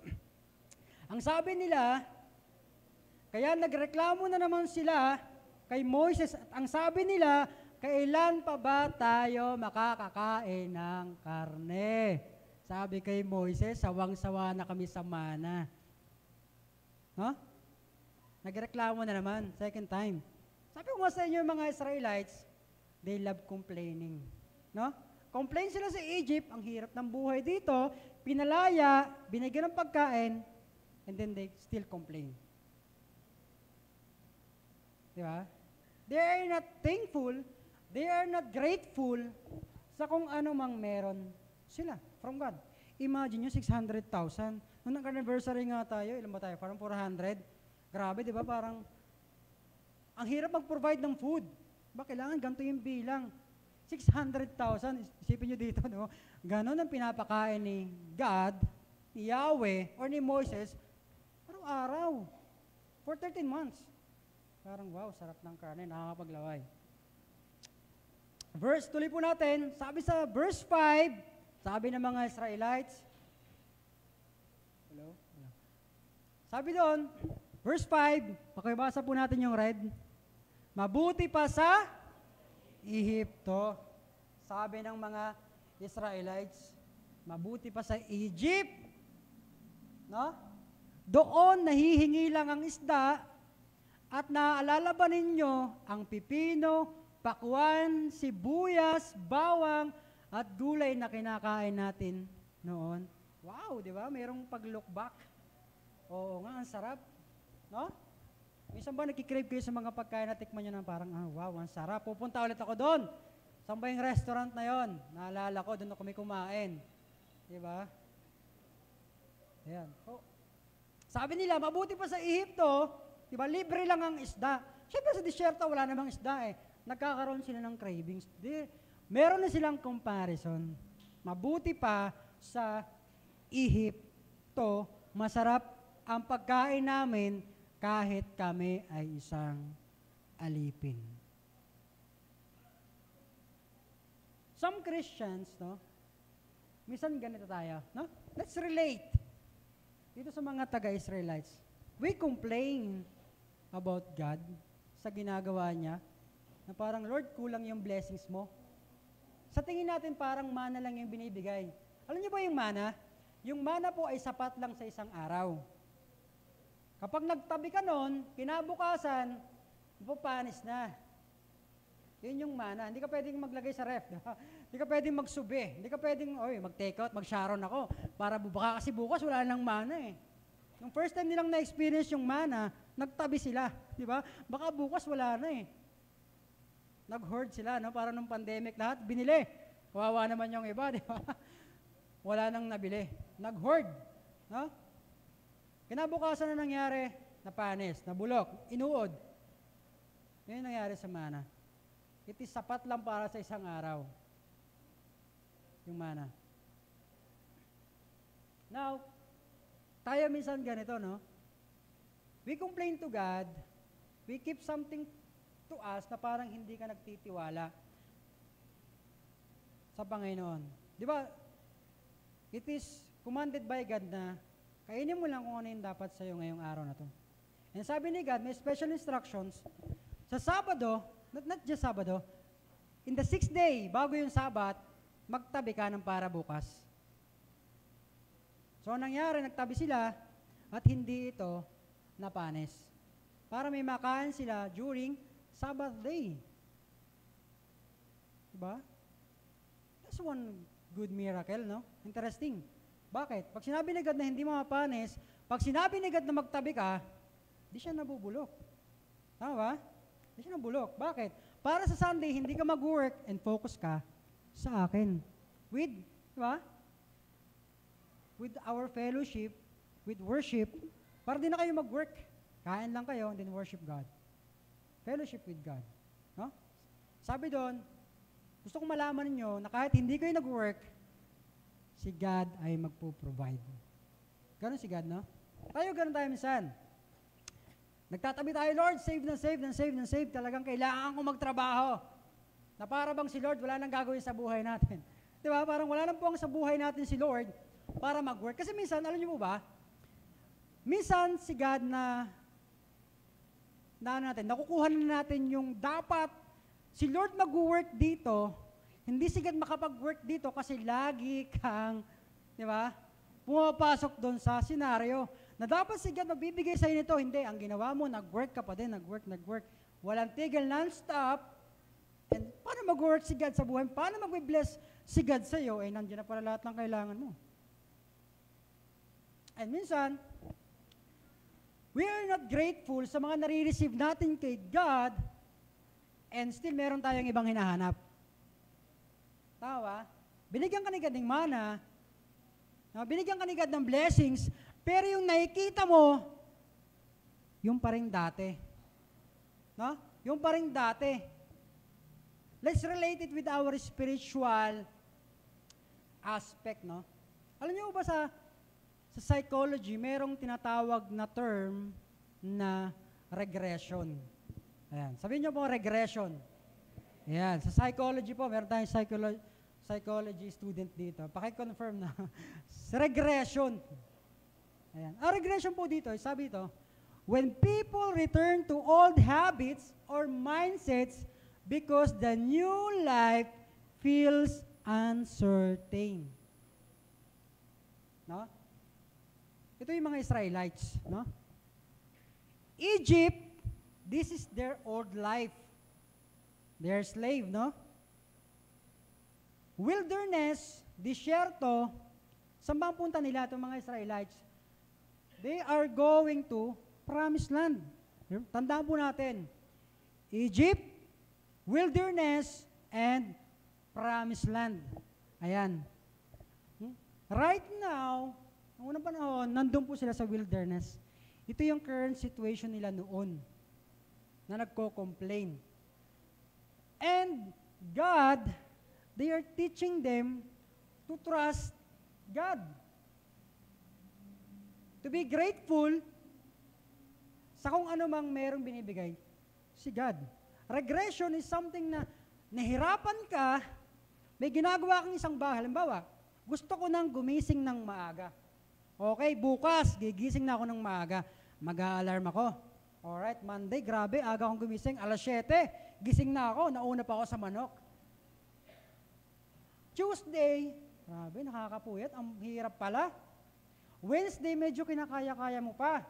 ang sabi nila, kaya nagreklamo na naman sila kay Moises. At ang sabi nila, kailan pa ba tayo makakakain ng karne? Sabi kay Moises, sawang-sawa na kami sa mana. No? Nagreklamo na naman, second time. Sabi ko nga sa inyo mga Israelites, they love complaining. No? Complain sila sa Egypt, ang hirap ng buhay dito, pinalaya, binigyan ng pagkain, and then they still complain. Di ba? They are not thankful, they are not grateful sa kung ano mang meron sila from God. Imagine nyo, 600,000. Nung nag-anniversary nga tayo, ilan ba tayo? Parang 400. Grabe, di ba? Parang, ang hirap mag-provide ng food. Ba, kailangan ganito yung bilang. 600,000. Isipin nyo dito, no? Ganon ang pinapakain ni God, ni Yahweh, or ni Moses, araw-araw. For 13 months. Parang, wow, sarap ng karne, nakakapaglaway. Verse, tuloy po natin, sabi sa verse 5, sabi ng mga Israelites, hello? Sabi doon, verse 5, pakibasa po natin yung red, mabuti pa sa Ehipto. Sabi ng mga Israelites, mabuti pa sa Egypt. No? Doon nahihingi lang ang isda at naaalala ba ninyo ang pipino, pakwan, sibuyas, bawang, at gulay na kinakain natin noon. Wow, di ba? Mayroong pag-look back. Oo nga, ang sarap. No? Minsan ba nakikrave kayo sa mga pagkain na tikman nyo na parang, wow, ang sarap. Pupunta ulit ako doon. Saan ba yung restaurant na yon? Naalala ko, doon ako may kumain. Di ba? Ayan. So, sabi nila, mabuti pa sa Ehipto, di ba, libre lang ang isda. Siyempre sa disyerto, wala namang isda eh. Nagkakaroon sila ng cravings. Meron na silang comparison. Mabuti pa sa Ehipto, masarap ang pagkain namin kahit kami ay isang alipin. Some Christians, no? Minsan ganito tayo, no? Let's relate. Dito sa mga taga-Israelites, we complain about God sa ginagawa niya, na parang, Lord, kulang yung blessings mo. Sa tingin natin, parang mana lang yung binibigay. Alam niyo ba yung mana? Yung mana po ay sapat lang sa isang araw. Kapag nagtabi ka nun, kinabukasan, mapapanis na. Yun yung mana. Hindi ka pwedeng maglagay sa ref. Diba? Hindi ka pwedeng magsubi. Hindi ka pwedeng, mag-take out, mag-sharon ako. Para baka kasi bukas wala nang mana eh. Yung first time nilang na-experience yung mana, nagtabi sila. Di ba? Baka bukas wala na eh. Nag-hoard sila, no? Para nung pandemic lahat, binili. Kawawa naman yung iba, di ba? Wala nang nabili. Nag-hoard. No? Kinabukasan na nangyari, napanis, nabulok, inuod. Yun yung nangyari sa mana. It is sapat lang para sa isang araw. Yung mana. Now, tayo minsan ganito, no? We complain to God, we keep something to us na parang hindi ka nagtitiwala sa Panginoon. Di ba? It is commanded by God na kainin mo lang kung ano yung dapat sa'yo ngayong araw na to. And sabi ni God, may special instructions. Sa Sabado, not just Sabado, in the 6th day, bago yung Sabat, magtabi ka ng para bukas. So, nangyari, nagtabi sila at hindi ito napanis. Para may makain sila during Sabbath day. Diba? That's one good miracle, no? Interesting. Bakit? Pag sinabi ni God na hindi mapanis, pag sinabi ni God na magtabi ka, di siya nabubulok. Tama ba? Di siya nabulok. Bakit? Para sa Sunday, hindi ka mag-work and focus ka sa akin. With, diba? With our fellowship, with worship, para di na kayo mag-work. Kain lang kayo, and then worship God. Fellowship with God. No? Sabi doon, gusto kong malaman ninyo na kahit hindi kayo nag-work, si God ay magpo-provide. Ganon si God, no? Ganon tayo minsan. Nagtatabi tayo, Lord, save na save, na save, na save. Talagang kailangan ko magtrabaho. Na para bang si Lord, wala nang gagawin sa buhay natin. Di ba? Parang wala nang puwang sa buhay natin si Lord para mag-work. Kasi minsan, alam niyo po ba, minsan si God nakukuha na natin yung dapat si Lord mag-work dito, hindi si God makapag-work dito kasi lagi kang, di ba, pumapasok doon sa senaryo na dapat si God magbibigay sa'yo nito. Hindi, ang ginawa mo, nag-work ka pa din, nag-work. Walang tigil, non-stop. And paano mag-work si God sa buhay? Paano mag-bless si God sa'yo? Eh, nandiyan na pala lahat ng kailangan mo. And minsan, we are not grateful sa mga nare-receive natin kay God and still meron tayong ibang hinahanap. Tawa? Binigyan ka ni God ng mana, binigyan ka ni God ng blessings, pero yung nakikita mo, yung pa rin dati. No? Yung pa rin dati. Let's relate it with our spiritual aspect, no? Alam niyo ba sa psychology, merong tinatawag na term na regression. Ayan. Sabihin niyo po regression. Ayan. Sa psychology po, meron tayong psychology student dito. Paki-confirm na. Regression. Ayan. Ang regression po dito, sabi ito, when people return to old habits or mindsets because the new life feels uncertain. No? Ito yung mga Israelites, no? Egypt, this is their old life. They're slave, no? Wilderness, disyerto, saan ba ang punta nila itong mga Israelites? They are going to Promised Land. Tandaan po natin, Egypt, wilderness, and Promised Land. Ayan. Right now, noong unang panahon, nandun po sila sa wilderness. Ito yung current situation nila noon na nagko-complain. And God, they are teaching them to trust God. To be grateful sa kung ano mang merong binibigay si God. Regression is something na nahirapan ka, may ginagawa kang isang bagay. Halimbawa, gusto ko nang gumising ng maaga. Okay, bukas, gigising na ako ng maaga. Mag-a-alarm ako. Alright, Monday, grabe, aga akong gumising. Alas 7, gising na ako, nauna pa ako sa manok. Tuesday, grabe, nakakapuyat, ang hirap pala. Wednesday, medyo kinakaya-kaya mo pa.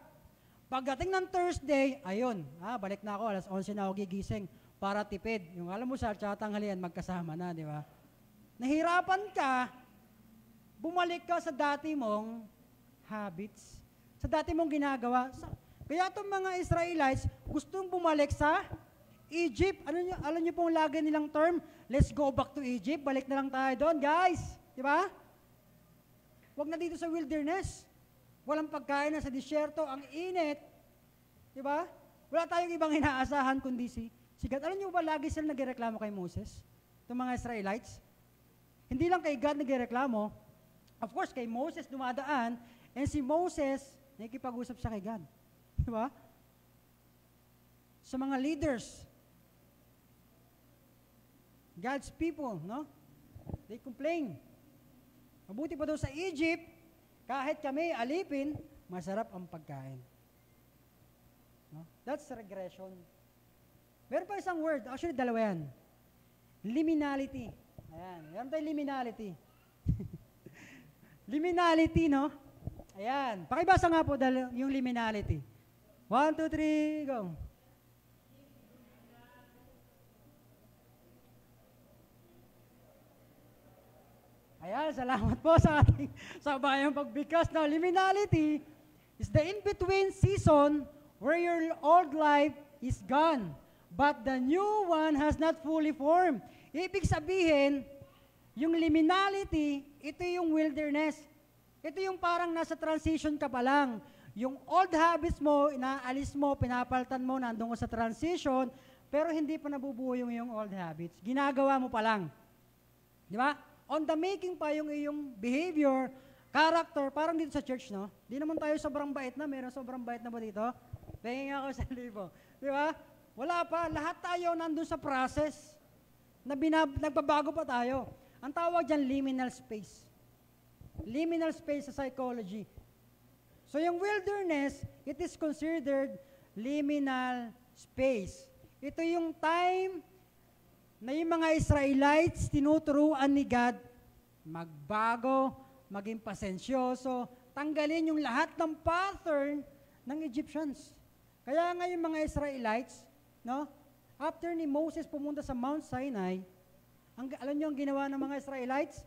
Pagdating ng Thursday, ayun, balik na ako, alas 11 na ako gigising para tipid. Yung alam mo sa tanghalian, magkasama na, di ba? Nahirapan ka, bumalik ka sa dati mong habits, sa dati mong ginagawa. Kaya itong mga Israelites, gustong bumalik sa Egypt. Alam niyo pong lagi nilang term, let's go back to Egypt, balik na lang tayo doon, guys. Di ba? Huwag na dito sa wilderness. Walang pagkain na sa disyerto, ang init. Di ba? Wala tayong ibang inaasahan kundi si God. Alam niyo ba, lagi sila nagreklamo kay Moses? Itong mga Israelites? Hindi lang kay God nagreklamo. Of course, kay Moses dumadaan, and si Moses, nakikipag-usap siya kay God. Di ba? Sa mga leaders, God's people, no? They complain. Mabuti pa daw sa Egypt, kahit kami alipin, masarap ang pagkain. No? That's regression. Meron pa isang word, actually dalawa yan. Liminality. Ayan, meron tayong liminality. Liminality, no? Ayan, pakibasa nga po yung liminality. 1, 2, 3, go. Ayan, salamat po sa ating sabayang pagbigkas. Now, liminality is the in-between season where your old life is gone, but the new one has not fully formed. Ibig sabihin, yung liminality, ito yung wilderness. Ito yung parang nasa transition ka pa lang. Yung old habits mo, inaalis mo, pinapalitan mo, nandun ka sa transition, pero hindi pa nabubuo yung old habits. Ginagawa mo pa lang. Di ba? On the making pa yung iyong behavior, character, parang dito sa church, no? Di naman tayo sobrang bait na. Meron sobrang bait na ba dito? Pahingin ako sa libo. Di ba? Wala pa. Lahat tayo nandun sa process na nagbabago pa tayo. Ang tawag dyan, liminal space. Liminal space sa psychology. So yung wilderness, it is considered liminal space. Ito yung time na yung mga Israelites tinuturuan ni God magbago, maging pasensyoso, tanggalin yung lahat ng pattern ng Egyptians. Kaya nga yung mga Israelites, no? After ni Moses pumunta sa Mount Sinai, alam niyo ang ginawa ng mga Israelites?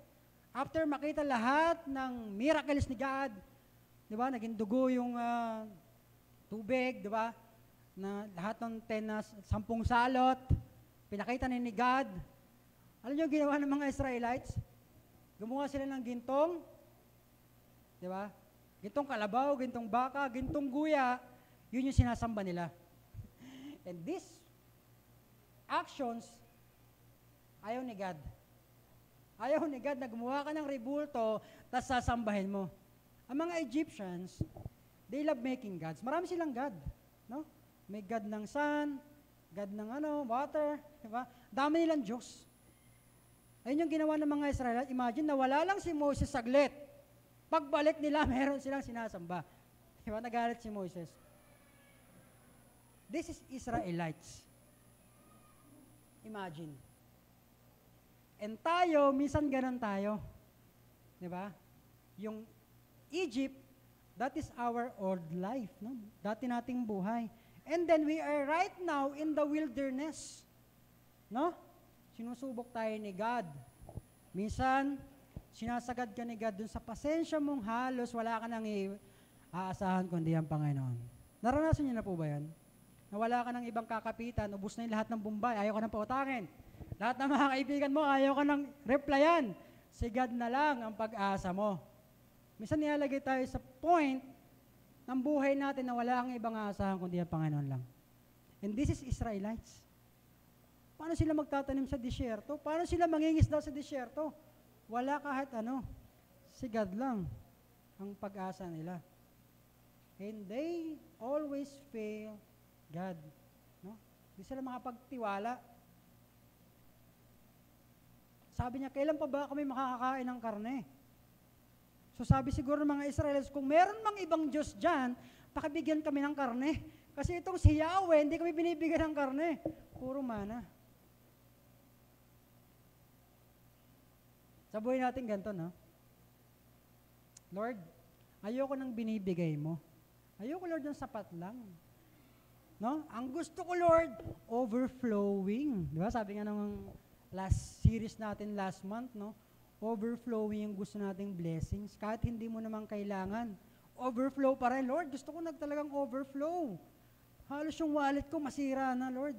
After makita lahat ng miracles ni God, di ba? Naging dugo yung tubig, di ba? Na lahat ng 10 salot, pinakita ni God. Alam niyo ang ginawa ng mga Israelites? Gumawa sila ng gintong, di ba? Gintong kalabaw, gintong baka, gintong guya, yun yung sinasamba nila. And these actions, ayaw ni God. Ayaw ni God na gumawa ka ng rebulto, tapos sasambahin mo. Ang mga Egyptians, they love making gods. Marami silang God. No? May God ng sun, God ng water, diba? Dami nilang Diyos. Ayun yung ginawa ng mga Israelites. Imagine, nawala lang si Moses saglit. Pagbalik nila, meron silang sinasamba. Diba? Nagalit si Moses. This is Israelites. Imagine. And tayo, minsan ganun tayo. Diba? Yung Egypt, that is our old life. No? Dati nating buhay. And then we are right now in the wilderness. No? Sinusubok tayo ni God. Minsan, sinasagad ka ni God dun sa pasensya mong halos wala ka nang aasahan kundi ang Panginoon. Naranasan niyo na po ba yan? Nawala ka ng ibang kakapitan, ubus na yung lahat ng Bombay, ayaw ka nang pautangin. Lahat ng mga kaibigan mo, ayaw ka nang replyan. Si God na lang ang pag-asa mo. Minsan nilalagay tayo sa point ng buhay natin na wala kang ibang aasahan kundi ang Panginoon lang. And this is Israelites. Paano sila magtatanim sa disyerto? Paano sila mangingisda sa disyerto? Wala kahit ano. Si God lang ang pag-asa nila. And they always fail God. No? Hindi sila makapagtiwala. Sabi niya, kailan pa ba kami makakakain ng karne? So sabi siguro ng mga Israelites, kung meron mang ibang Diyos dyan, pakibigyan kami ng karne. Kasi itong si Yahweh, hindi kami binibigyan ng karne. Puro mana. Sa buhay natin ganito, no? Lord, ayoko nang binibigay mo. Ayoko, Lord, ng sapat lang. No? Ang gusto ko, Lord, overflowing. Di ba? Sabi nga ng last series natin last month, no? Overflowing yung gusto nating blessings. Kahit hindi mo naman kailangan. Overflow pa rin. Lord, gusto ko talagang overflow. Halos yung wallet ko masira na, Lord.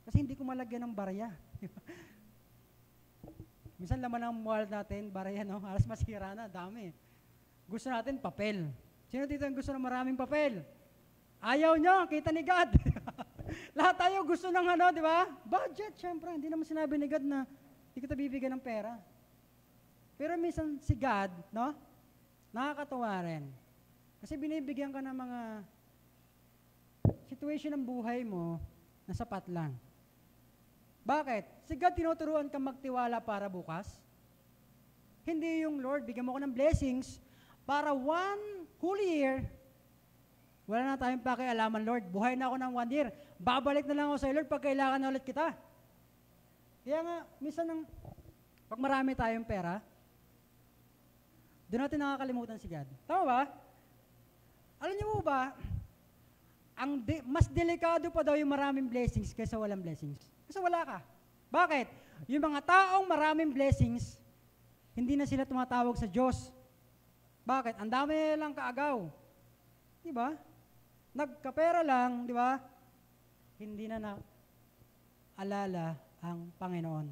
Kasi hindi ko malagyan ng barya. Minsan laman ng wallet natin, barya, no? Halos masira na, dami. Gusto natin papel. Sino dito yung gusto ng maraming papel? Ayaw nyo, kita ni God. Lahat tayo gusto ng di ba? Budget, syempre. Hindi naman sinabi ni God na hindi kita bibigyan ng pera. Pero minsan si God, no? Nakakatuwa rin. Kasi binibigyan ka ng mga situation ng buhay mo na sapat lang. Bakit? Si God tinuturuan ka magtiwala para bukas. Hindi yung Lord, bigyan mo ko ng blessings para one whole year, wala na tayong pakialaman, Lord. Buhay na ako ng 1 year. Babalik na lang ako sa Lord pag kailangan na ulit kita. Kaya nga, minsan pag marami tayong pera, doon natin nakakalimutan si God. Tama ba? Alam niyo ba, mas delikado pa daw yung maraming blessings kaysa walang blessings. Kasi wala ka. Bakit? Yung mga taong maraming blessings, hindi na sila tumatawag sa Diyos. Bakit? Ang dami lang kaagaw. Di ba? Nagkapera lang, di ba? Hindi na alala ang Panginoon.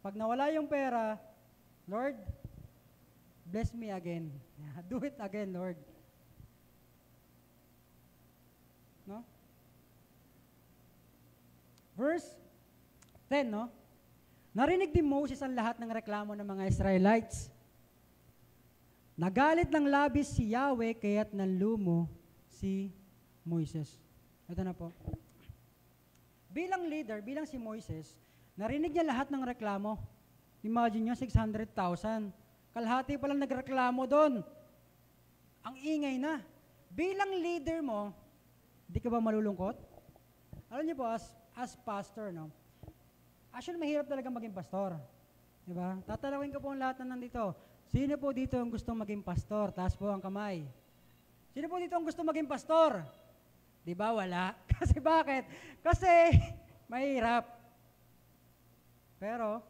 Pag nawala yung pera, Lord, bless me again. Do it again, Lord. No? Verse 10, no? Narinig din Moses ang lahat ng reklamo ng mga Israelites. Nagalit ng labis si Yahweh kaya't nanlumo si Moises. Ito na po. Bilang leader, bilang si Moises, narinig niya lahat ng reklamo. Imagine nyo, 600,000. Kalahati pa lang nagreklamo doon. Ang ingay na. Bilang leader mo, di ka ba malulungkot? Alam niyo po, as pastor, no? Actually, mahirap talaga maging pastor. Diba? Tatalawin ko po ang lahat na nandito. Sino po dito ang gustong maging pastor? Taas po ang kamay. Sino po dito ang gustong maging pastor? Di ba? Wala. Kasi bakit? Kasi mahirap. Pero,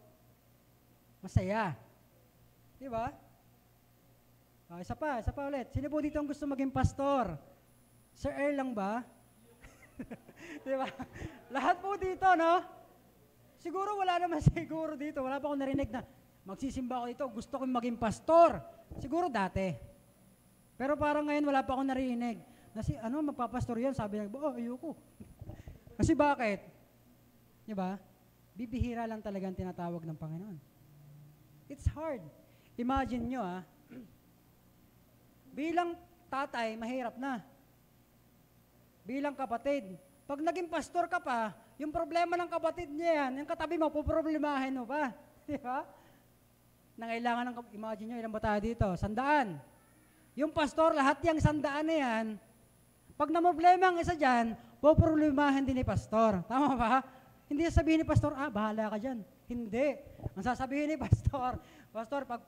masaya. Di ba? Isa pa ulit. Sino po dito ang gusto maging pastor? Sir Earl lang ba? Di ba? Lahat po dito, no? Siguro wala naman siguro dito. Wala pa akong narinig na magsisimba ako dito, gusto kong maging pastor. Siguro dati. Pero parang ngayon wala pa akong narinig. Magpapastor yan? Sabi niya, ayoko. Kasi bakit? Di ba? Bibihira lang talaga ang tinatawag ng Panginoon. It's hard. Imagine nyo, bilang tatay, mahirap na. Bilang kapatid, pag naging pastor ka pa, yung problema ng kapatid niya yan, yung katabi mo, puproblemahin mo pa. Di ba? Nangailangan imagine nyo, ilan ba tayo dito? 100. Yung pastor, lahat yung 100 na yan, pag na-problema ang isa dyan, puproblemahin din ni pastor. Tama ba? Hindi sabihin ni pastor, bahala ka dyan. Hindi. Ang sasabihin ni pastor, pag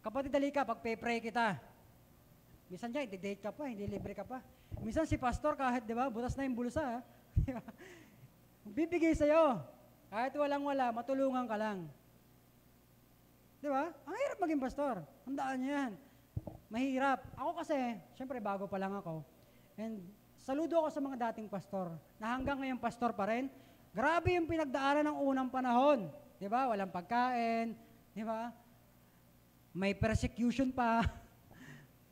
kapatid dali ka, pag-pray kita. Minsan dyan, i-date ka pa, hindi libre ka pa. Minsan si pastor, kahit, di ba, butas na yung bulsa, bibigay sa'yo. Kahit walang-wala, matulungan ka lang. Di ba? Ang hirap maging pastor. Handaan niyo yan. Mahirap. Ako kasi, syempre bago pa lang ako. And saludo ako sa mga dating pastor na hanggang ngayon pastor pa rin. Grabe yung pinagdaanan ng unang panahon. Di ba? Walang pagkain. Di ba? May persecution pa.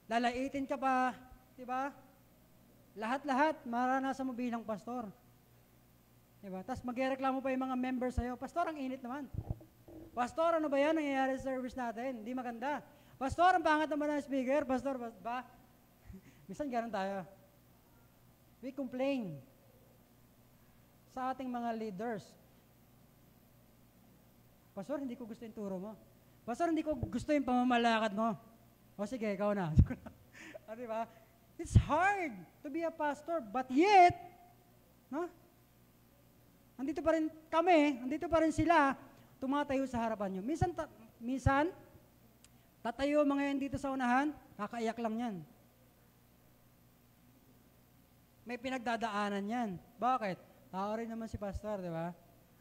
Lalaitin ka pa. Di ba? Lahat-lahat maranasan mo bilang pastor. Di ba? Tapos magreklamo pa yung mga members sa'yo. Pastor, ang init naman. Pastor, ano ba yan nangyayari sa service natin? Hindi maganda. Pastor, ang pangat naman ng speaker. Pastor, ba? Minsan gano'n tayo. We complain sa ating mga leaders. Pastor, hindi ko gusto yung turo mo. Pastor, hindi ko gusto yung pamamalakad mo. O sige, ikaw na. Diba? It's hard to be a pastor, but yet, no? Andito pa rin kami, andito pa rin sila, tumatayo sa harapan nyo. Minsan, tatayo mga yan dito sa unahan, kakaiyak lang yan. may pinagdadaanan yan. Bakit? Tao rin naman si pastor, di ba?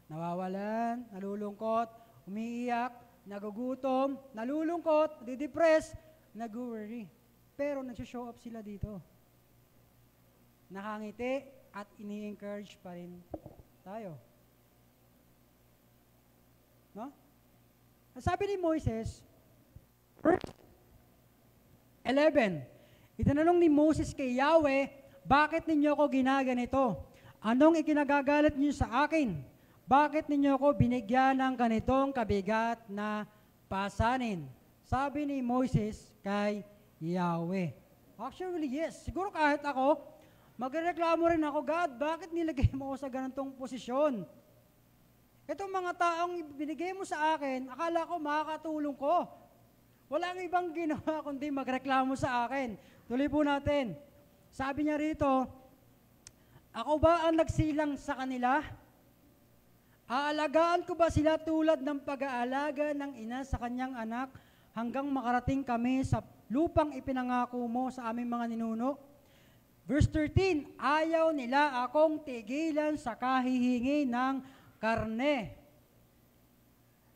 Nawawalan, nalulungkot, umiiyak, nagugutom, nalulungkot, didepress, nag-worry. Pero nag-show up sila dito. Nakangiti at ini-encourage pa rin tayo. No? Sabi ni Moises, verse 11, itinanong ni Moses kay Yahweh, bakit ninyo ako ginaganito? Anong ikinagagalit niyo sa akin? Bakit ninyo ako binigyan ng ganitong kabigat na pasanin? Sabi ni Moses kay Yahweh. Actually, yes. Siguro kahit ako, magreklamo rin ako, God, bakit nilagay mo ako sa ganitong posisyon? Itong mga taong binigay mo sa akin, akala ko makakatulong ko. Walang ibang ginawa kundi magreklamo sa akin. Tuloy po natin. Sabi niya rito, ako ba ang nagsilang sa kanila? Aalagaan ko ba sila tulad ng pag-aalaga ng ina sa kanyang anak hanggang makarating kami sa lupang ipinangako mo sa aming mga ninuno? Verse 13, ayaw nila akong tigilan sa kahihingi ng karne.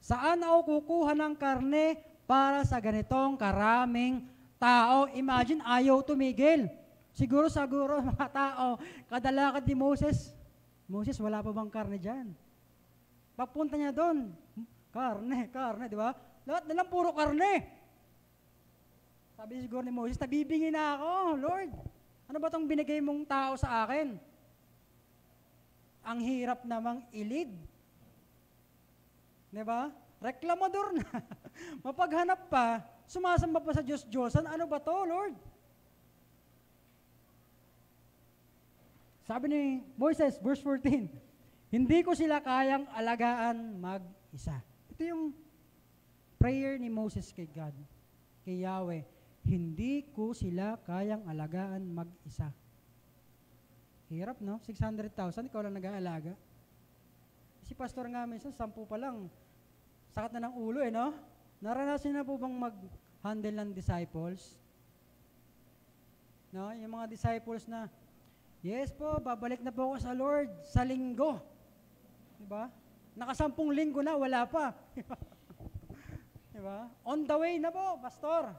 Saan ako kukuha ng karne para sa ganitong karaming tao? Imagine, ayaw tumigil. Siguro mga tao, kadalakad ni Moses, Moses, wala pa bang karne dyan? Pagpunta niya doon, karne, di ba? Lahat nilang puro karne. Sabi siguro ni Moses, nabibingi na ako, Lord. Ano ba itong binigay mong tao sa akin? Ang hirap namang ilid. Di ba? Reklamador na. Mapaghanap pa, sumasamba pa sa Diyos-Diyosan, ano ba to, Lord? Sabi ni Moises, verse 14, hindi ko sila kayang alagaan mag-isa. Ito yung prayer ni Moses kay God, kay Yahweh. Hindi ko sila kayang alagaan mag-isa. Hirap, no? 600,000, ikaw lang nag-aalaga. Si pastor nga minsan, 10 pa lang. Sakat na ng ulo, no? Naranasan na po bang mag-handle ng disciples? No? Yung mga disciples na, yes po, babalik na po ako sa Lord sa linggo. Diba? Nakasampung linggo na, wala pa. Diba? On the way na po, pastor.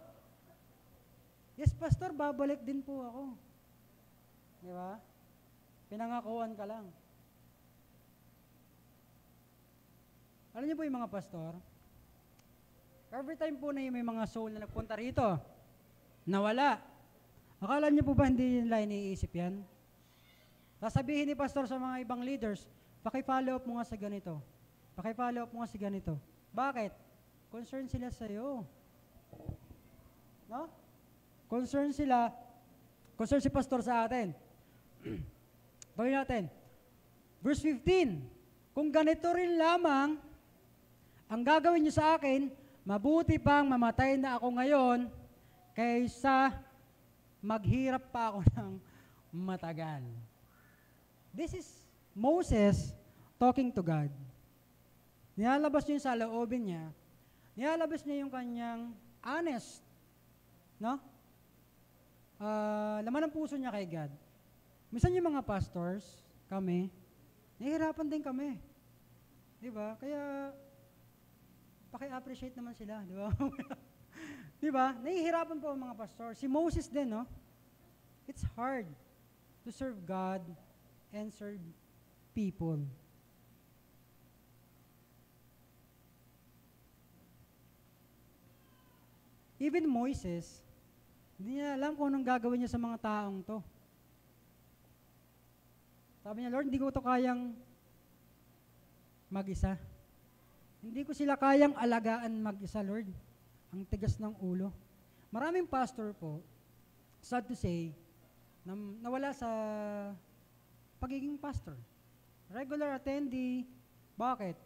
Yes, pastor, babalik din po ako. Diba? Pinangakuan ka lang. Alam niyo po yung mga pastor, every time po na yung may mga soul na nagpunta rito, nawala. Akala niyo po ba hindi nila iniisip yan? Sasabihin ni pastor sa mga ibang leaders, paki-follow up mo nga sa ganito. Paki-follow up mo nga sa ganito. Bakit? Concern sila sa iyo. No? Concern sila, concern si pastor sa atin. Gawin natin. Verse 15, kung ganito rin lamang ang gagawin niyo sa akin, mabuti pang mamatay na ako ngayon kaysa maghirap pa ako ng matagal. This is Moses talking to God. Nilalabas niya yung sa loobin niya. Nilalabas niya yung kanyang honest. No? Laman ng puso niya kay God. Minsan yung mga pastors, kami, nahihirapan din kami. Di ba? Kaya, paki-appreciate naman sila. Di ba? Di ba? Nahihirapan po ang mga pastor. Si Moses din, no? It's hard to serve God and serve people. Even Moses, hindi niya alam kung anong gagawin niya sa mga taong to. Sabi niya, Lord, hindi ko to kayang mag-isa. Hindi ko sila kayang alagaan mag-isa, Lord. Ang tigas ng ulo. Maraming pastor po, sad to say, nawala sa pagiging pastor. Regular attendee, bakit?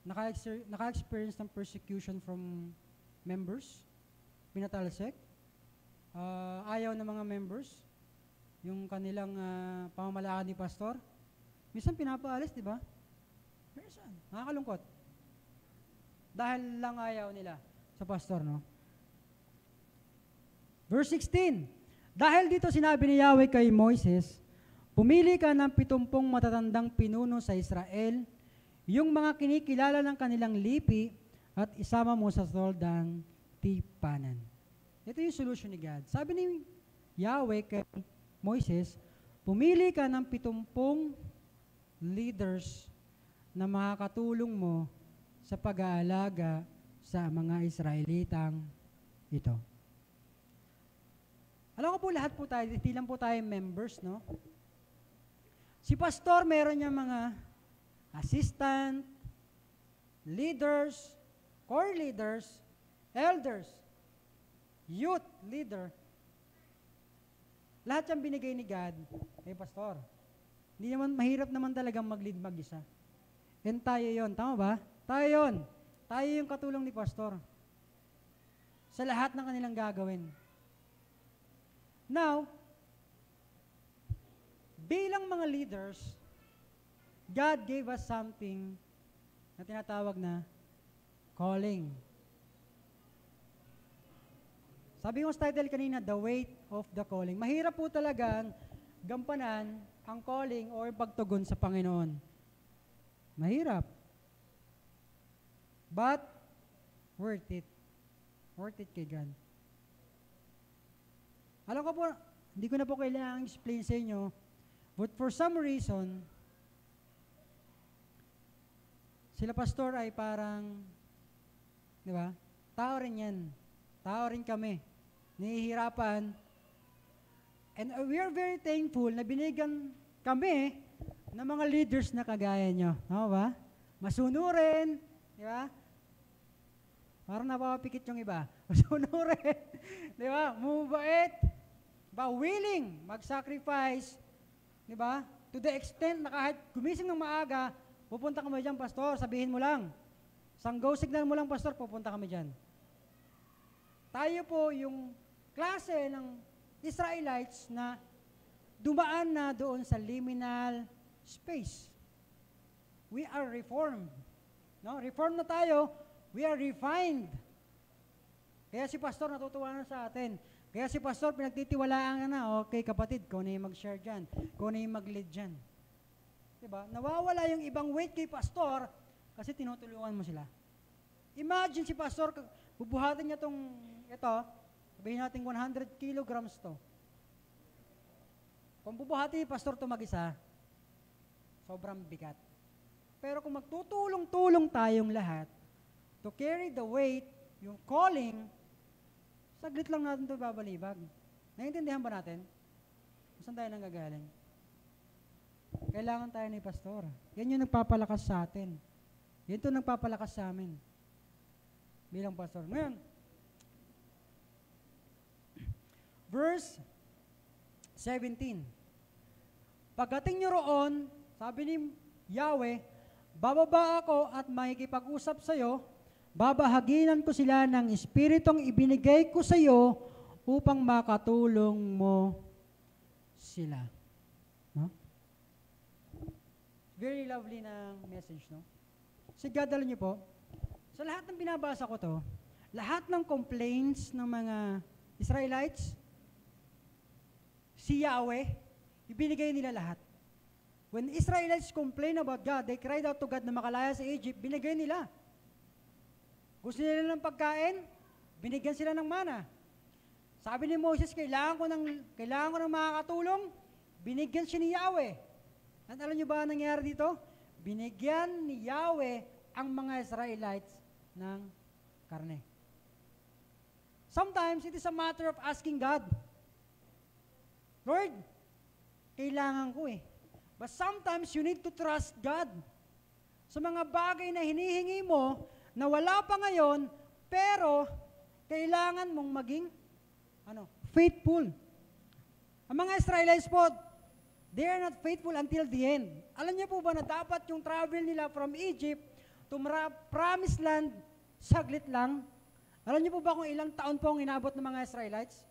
Naka-experience ng persecution from members, pinatalsik, ayaw ng mga members, yung kanilang pamamalakad ni pastor, minsan pinapaalis, di ba? Minsan, nakakalungkot. Dahil lang ayaw nila sa pastor, no? Verse 16, dahil dito sinabi ni Yahweh kay Moises, Pumili ka ng 70 matatandang pinuno sa Israel, yung mga kinikilala ng kanilang lipi, at isama mo sa soldang tipanan. Ito yung solution ni God. Sabi ni Yahweh kay Moises, pumili ka ng 70 leaders na makakatulong mo sa pag-aalaga sa mga Israelitang ito. Alam ko po lahat po tayo, hindi lang po tayo members, no? Si pastor, meron niya mga assistant, leaders, core leaders, elders, youth leader. Lahat yan binigay ni God kay pastor. Hindi naman, mahirap naman talagang mag-lead mag-isa. And tayo yon, tama ba? Tayo yon. Tayo yung katulong ni pastor sa lahat ng kanilang gagawin. Now, bilang mga leaders, God gave us something na tinatawag na calling. Sabi ko sa title kanina, the weight of the calling. Mahirap po talagang gampanan ang calling o pagtugon sa Panginoon. Mahirap. But, worth it. Worth it kay God. Alam ko po, hindi ko na po kailangang explain sa inyo, but for some reason, sila pastor ay parang, di ba? Tao rin yan. Tao rin kami. Nahihirapan. And we are very thankful na binigyan kami ng mga leaders na kagaya nyo. Tama ba? Masunurin. Di ba? Parang napapikit yung iba. Masunurin. Di ba? Mabait. Ba, willing mag-sacrifice. Di ba? To the extent na kahit gumising ng maaga, pupunta kami dyan, pastor, sabihin mo lang. Go signal mo lang, pastor, pupunta kami dyan. Tayo po yung klase ng Israelites na dumaan na doon sa liminal space. We are reformed. No? Reformed na tayo, we are refined. Kaya si pastor natutuwa na sa atin. Kaya si pastor pinagtitiwalaan na, okay kapatid, kung na yung mag-share dyan, kung na yung mag-lead dyan. Diba? Nawawala yung ibang weight kay pastor kasi tinutulungan mo sila. Imagine si pastor, bubuhatin niya ito, sabihin natin 100 kilograms to. Kung bubuhatin ni pastor to mag-isa, sobrang bigat. Pero kung magtutulong-tulong tayong lahat to carry the weight, yung calling, saglit lang natin ito babalibag. Naiintindihan ba natin? Saan tayo nanggagaling? Kailangan tayo ni pastor. Yan yung nagpapalakas sa atin. Yan ito nagpapalakas sa amin. Bilang pastor. Ngayon, verse 17. Pagdating nyo roon, sabi ni Yahweh, bababa ako at makikipag-usap sa iyo, babahaginan ko sila ng espiritong ibinigay ko sa iyo upang makatulong mo sila. No? Very lovely na message, no? Si God, alam niyo po, sa lahat ng binabasa ko to, lahat ng complaints ng mga Israelites, si Yahweh, ibinigay nila lahat. When Israelites complain about God, they cried out to God na makalaya sa Egypt, binigay nila. Gusto nila ng pagkain, binigyan sila ng mana. Sabi ni Moses, kailangan ko ng makakatulong, binigyan siya ni Yahweh. At alam niyo ba ang nangyari dito? Binigyan ni Yahweh ang mga Israelites ng karne. Sometimes, it is a matter of asking God, Lord, kailangan ko eh. But sometimes, you need to trust God sa mga bagay na hinihingi mo na wala pa ngayon, pero kailangan mong maging faithful. Ang mga Israelites po, they are not faithful until the end. Alam niyo po ba na dapat yung travel nila from Egypt to Promised Land, saglit lang? Alam niyo po ba kung ilang taon po ang inabot ng mga Israelites?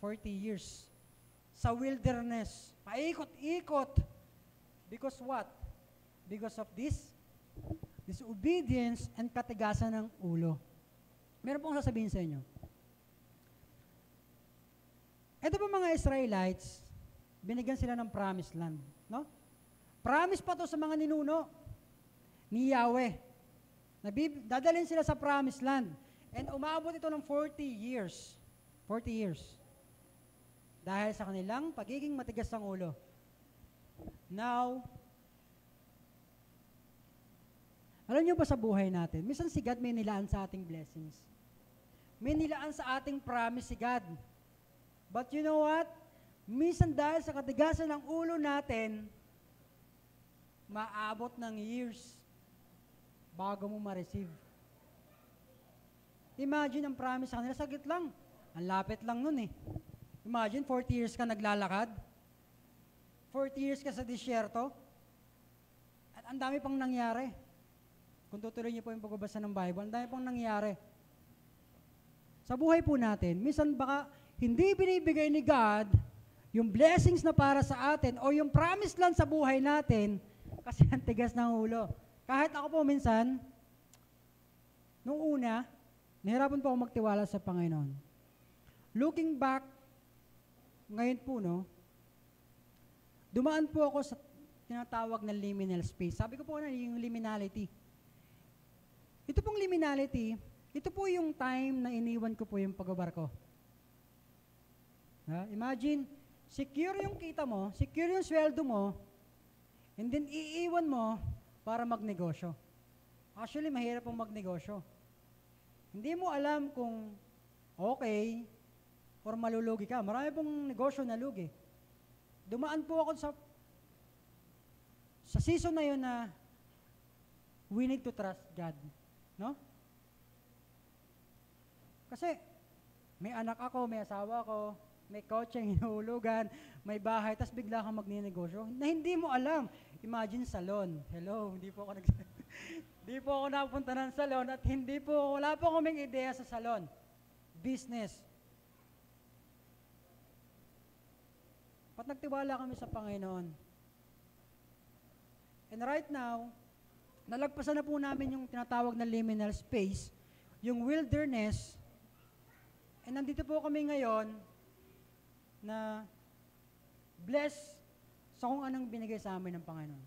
40 years. Sa wilderness. Paikot-ikot. Because what? Because of disobedience and katigasan ng ulo. Meron pong sasabihin sa inyo. Ito po mga Israelites, binigyan sila ng promised land. No? Promise pa to sa mga ninuno ni Yahweh. Dadalhin sila sa promised land. And umabot ito ng 40 years. 40 years. Dahil sa kanilang pagiging matigas ng ulo. Now, alam niyo ba sa buhay natin, minsan si God may nilaan sa ating blessings. May nilaan sa ating promise si God. But you know what? Minsan dahil sa katigasan ng ulo natin, maabot ng years bago mo ma-receive. Imagine ang promise sa kanila, saglit lang. Ang lapit lang nun eh. Imagine, 40 years ka naglalakad. 40 years ka sa disyerto. At ang dami pang nangyari. Kung tutuloy niyo po yung pagbabasa ng Bible, ang dami pang nangyari. Sa buhay po natin, minsan baka hindi binibigay ni God yung blessings na para sa atin o yung promise lang sa buhay natin kasi ang tigas ng ulo. Kahit ako po minsan, nung una, nahirapan po ako magtiwala sa Panginoon. Looking back, ngayon po, no, dumaan po ako sa tinatawag na liminal space. Sabi ko po na yung liminality. Ito pong liminality, ito po yung time na iniwan ko po yung pagbabarko. Imagine, secure yung kita mo, secure yung sweldo mo, and then iiwan mo para magnegosyo. Actually, mahirap pong magnegosyo. Hindi mo alam kung okay or malulugi ka. Marami pong negosyo na lugi. Dumaan po ako sa season na yun na we need to trust God. No? Kasi may anak ako, may asawa ko, may kotse, hinuhulugan, may bahay, tas bigla kang magninegosyo na hindi mo alam. Imagine salon. Hello, hindi po ako hindi po ako napunta ng salon at wala po kaming ideya sa salon. Business. Pat nagtiwala kami sa Panginoon. And right now, nalagpasan na po namin yung tinatawag na liminal space, yung wilderness, and nandito po kami ngayon na blessed sa kung anong binigay sa amin ng Panginoon.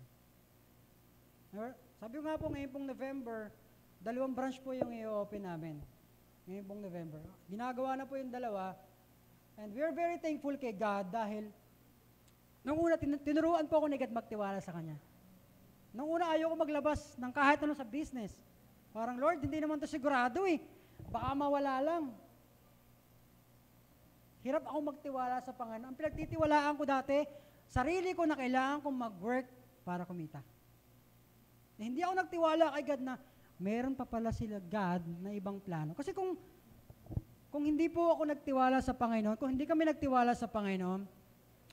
Sabi ko nga po, ngayon pong November, 2 branch po yung i-open namin. Ngayon pong November. Ginagawa na po yung 2, and we are very thankful kay God dahil nung una, tinuruan po ako ni God magtiwala sa Kanya. Nung una, ayoko maglabas ng kahit ano sa business. Parang, Lord, hindi naman to sigurado eh. Baka mawala lang. Hirap ako magtiwala sa Panginoon. Ang pinagtitiwalaan ko dati, sarili ko na kailangan kong mag-work para kumita. Hindi ako nagtiwala kay God na meron pa pala sila God na ibang plano. Kasi kung hindi po ako nagtiwala sa Panginoon, kung hindi kami nagtiwala sa Panginoon,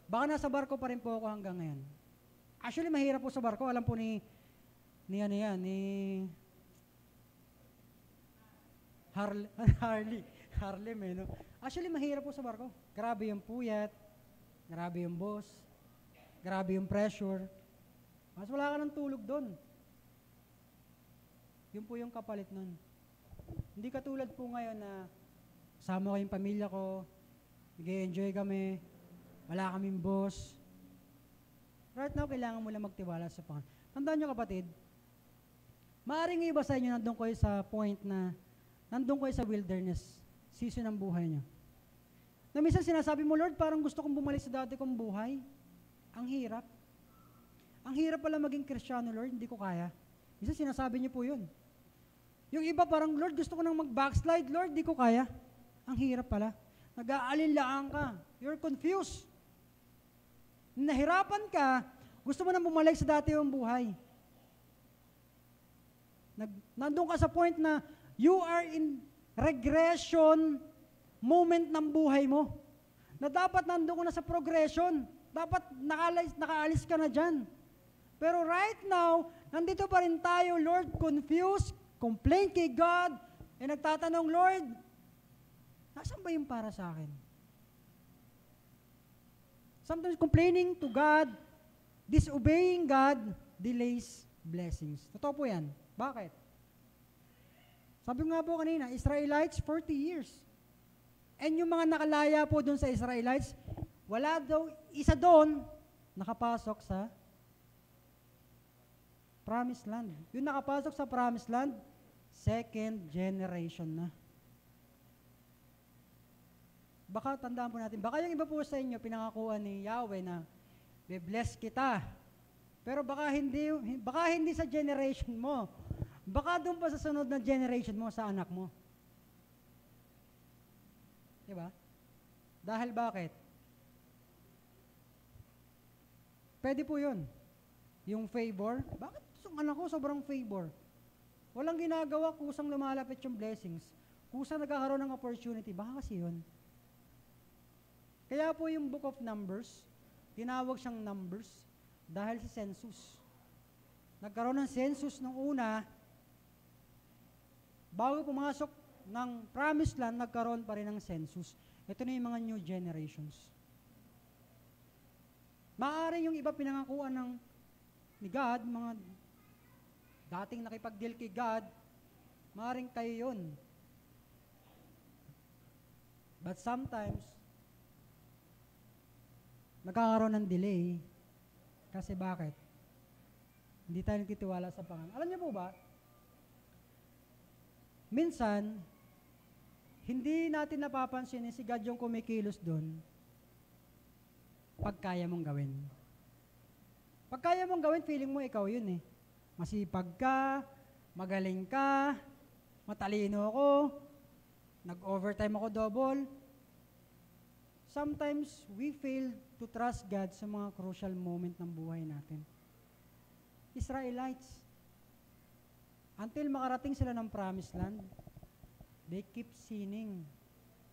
baka nasa barko pa rin po ako hanggang ngayon. Actually, mahirap po sa barko. Alam po ni Harlem eh, no? Actually, mahirap po sa barko. Grabe yung puyat, grabe yung boss, grabe yung pressure. Mas wala ka ng tulog doon. Yun po yung kapalit nun. Hindi katulad po ngayon na kasama ko yung pamilya ko, nag-enjoy kami, wala kaming boss. Right now, kailangan mo lang magtiwala sa Panginoon. Tandaan nyo kapatid, maaaring iba sa inyo nandun kayo sa point na nandun kayo sa wilderness, season ng buhay nyo. Na minsan sinasabi mo, Lord, parang gusto kong bumalik sa dati kong buhay. Ang hirap. Ang hirap pala maging Kristiyano, Lord, hindi ko kaya. Minsan sinasabi niyo po yun. Yung iba parang, Lord, gusto ko nang mag-backslide, Lord, di ko kaya. Ang hirap pala. Nag-aalinlaan ka. You're confused. Nahirapan ka, gusto mo nang bumalik sa dati yung buhay. Nandun ka sa point na you are in regression moment ng buhay mo. Na dapat nandun ka na sa progression. Dapat nakaalis ka na dyan. Pero right now, nandito pa rin tayo, Lord, confused, complain kay God, and nagtatanong, Lord, nasaan ba yung para sa akin? Sometimes complaining to God, disobeying God, delays blessings. Totoo po yan. Bakit? Sabi nga po kanina, Israelites, 40 years. And yung mga nakalaya po dun sa Israelites, wala daw, isa doon, nakapasok sa Promised Land. Yung nakapasok sa Promised Land, second generation na. Baka tandaan po natin, baka yung iba po sa inyo, pinangakuan ni Yahweh na, be-bless kita. Pero baka hindi sa generation mo. Baka doon pa sa sunod na generation mo, sa anak mo. Diba? Dahil bakit? Pwede po yun. Yung favor, bakit yung anak ko sobrang favor? Walang ginagawa, kusang lumalapit yung blessings. Kusang nagkakaroon ng opportunity, baka kasi yun. Kaya po yung Book of Numbers, tinawag siyang Numbers dahil sa census. Nagkaroon ng census nung una, bago pumasok ng Promised Land, nagkaroon pa rin ng census. Ito na yung mga new generations. Maaari yung iba pinangakuan ni God, mga dating nakipag-deal kay God, maaaring kayo yun. But sometimes, nagkakaroon ng delay. Kasi bakit? Hindi tayo nagtitiwala sa Panginoon. Alam niyo po ba, minsan, hindi natin napapansin si God yung kumikilos doon pag kaya mong gawin. Pag kaya mong gawin, feeling mo ikaw yun eh. Masipag ka, magaling ka, matalino ako, nag-overtime ako double. Sometimes, we fail to trust God sa mga crucial moment ng buhay natin. Israelites, until makarating sila ng Promised Land, they keep sinning.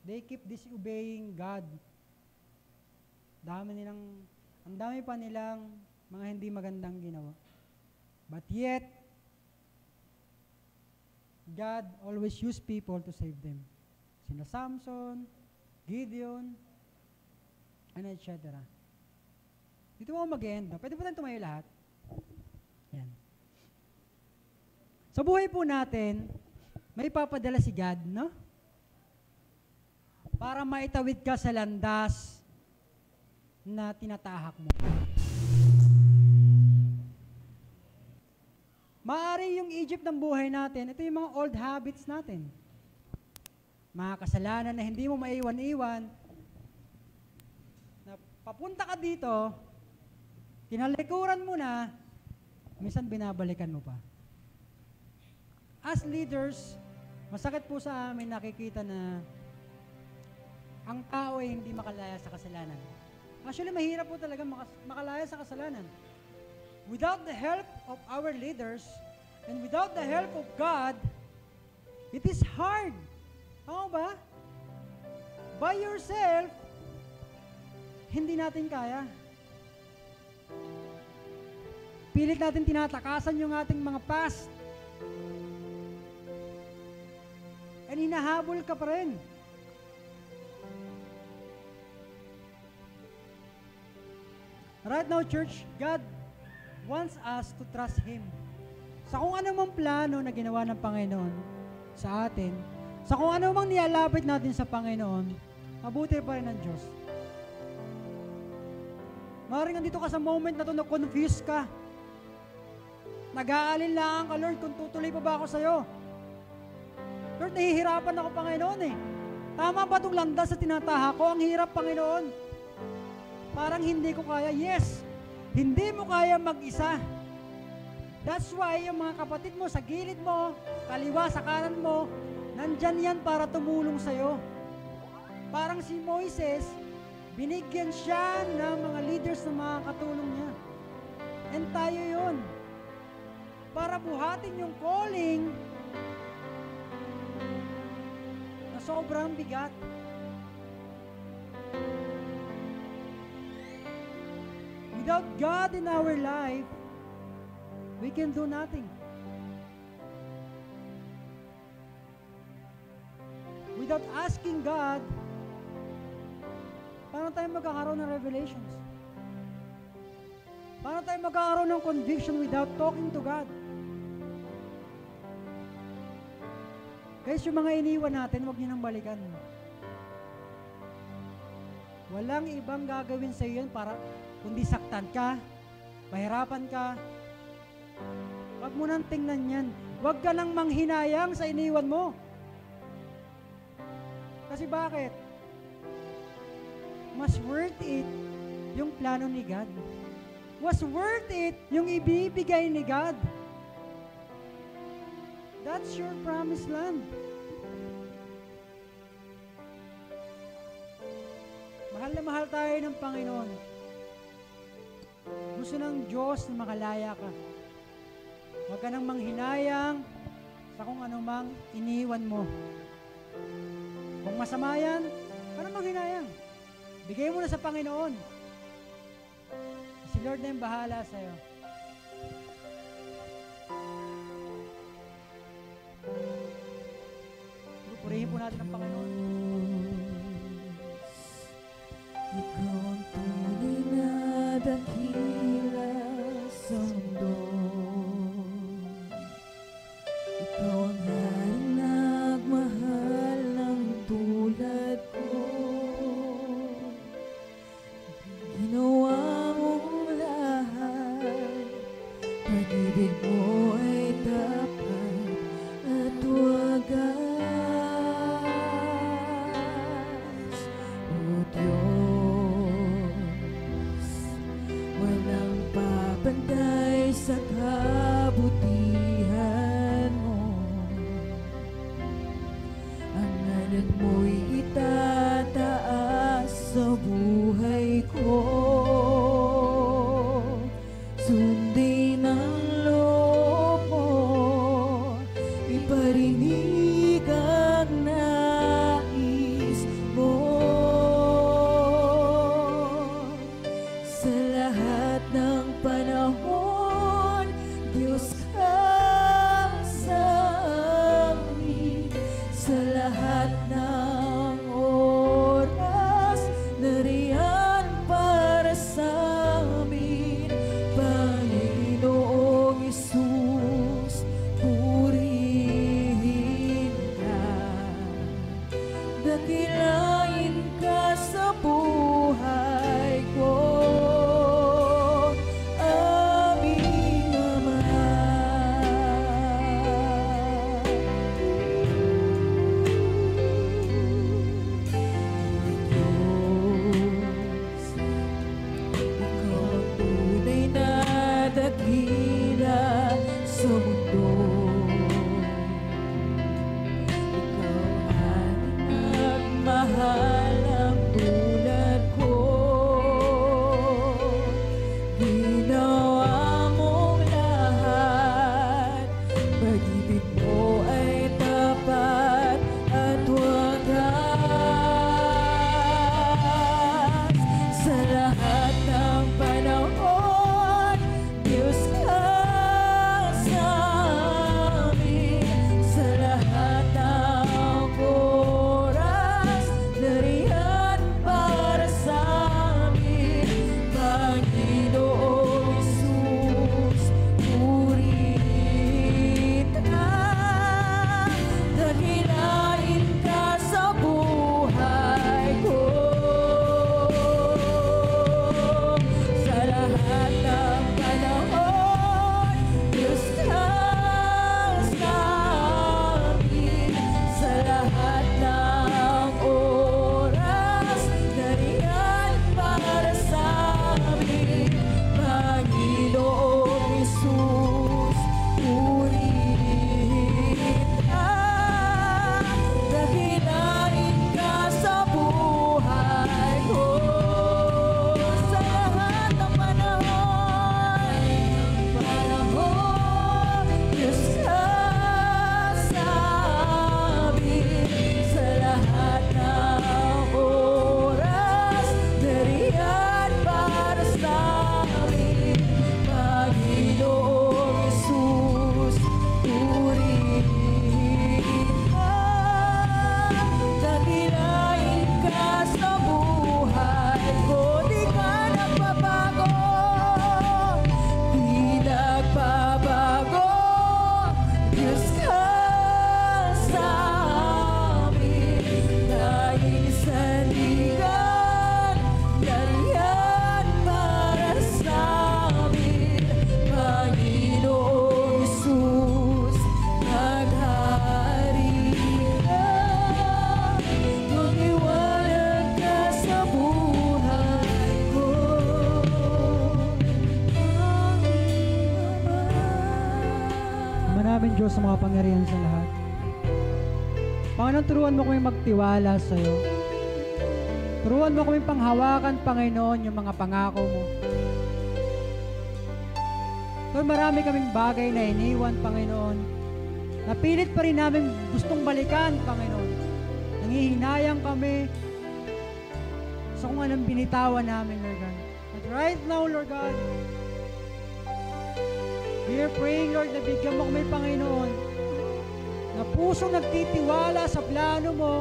They keep disobeying God. Ang dami pa nilang mga hindi magandang ginawa. But yet, God always used people to save them. Sina Samson, Gideon, and etc. Dito mo mag-end. Pwede po tayong tumayo lahat. Yan. Sa buhay po natin, may papadala si God, no? Para maitawid ka sa landas na tinatahak mo. Maari yung Egypt ng buhay natin, ito yung mga old habits natin. Mga kasalanan na hindi mo maiwan-iwan, na papunta ka dito, tinalikuran mo na, minsan binabalikan mo pa. As leaders, masakit po sa amin nakikita na ang tao ay hindi makalaya sa kasalanan. Actually, mahirap po talaga makalaya sa kasalanan. Without the help of our leaders and without the help of God, it is hard. Ano ba? By yourself, hindi natin kaya. Pilit natin tinatakasan yung ating mga past. And hinahabol ka pa rin. Right now, church, God wants us to trust Him. Sa kung ano mang plano na ginawa ng Panginoon sa atin, sa kung ano mang nialapit natin sa Panginoon, mabuti pa rin ang Diyos. Maaaring nandito ka sa moment na ito, na-confuse ka. Nag-aalinlangan ka, Lord, kung tutuloy pa ba ako sa'yo. Lord, nahihirapan ako, Panginoon eh. Tama ba itong landas sa tinataha ko? Ang hirap, Panginoon. Parang hindi ko kaya. Yes, hindi mo kaya mag-isa. That's why yung mga kapatid mo sa gilid mo, kaliwa sa kanan mo, nandyan yan para tumulong sa'yo. Parang si Moises, binigyan siya ng mga leaders na makakatulong niya. And tayo yun. Para buhatin yung calling na sobrang bigat. Without God in our life, we can do nothing. Without asking God, paano tayo magkakaroon ng revelations? Paano tayo magkakaroon ng conviction without talking to God? Guys, yung mga iniwan natin, huwag niyo nang balikan. Walang ibang gagawin sa iyo yan para kundi saktan ka, pahirapan ka. Huwag mo nang tingnan yan. Huwag ka nang manghinayang sa iniwan mo. Kasi bakit? Mas worth it yung plano ni God. Was worth it yung ibibigay ni God. That's your promised land. Mahal na mahal tayo ng Panginoon. Gusto ng Diyos na makalaya ka. Huwag ka nang manghinayang sa kung anumang iniwan mo. Kung masama yan, huwag ka nang manghinayang. Bigay mo na sa Panginoon. Si Lord na yung bahala sa'yo. Purihin po natin ang Panginoon. Ikaw ang tunay na dakila sa mundo. Ikaw ang haring nagmahal ng tulad ko. Ginawa mong lahat, pag-ibig mo ay tapat at wagas. O Diyos, walang papantay sa kabutihan mo. Ang ngalan mo'y itataas sa buhay ko. Sundin ang loob mo, iparinig ang nais mo. Panginoon Diyos sa mga pangyarihan sa lahat. Panginoon, turuan mo kami magtiwala sa iyo. Turuan mo kami panghawakan, Panginoon, yung mga pangako mo. Lord, marami kaming bagay na iniwan, Panginoon. Napilit pa rin namin gustong balikan, Panginoon. Nangihinayang kami sa kung anong binitawan namin, Lord God. But right now, Lord God, we are praying, Lord, na bigyan mo kami, Panginoon, na pusong nagtitiwala sa plano mo,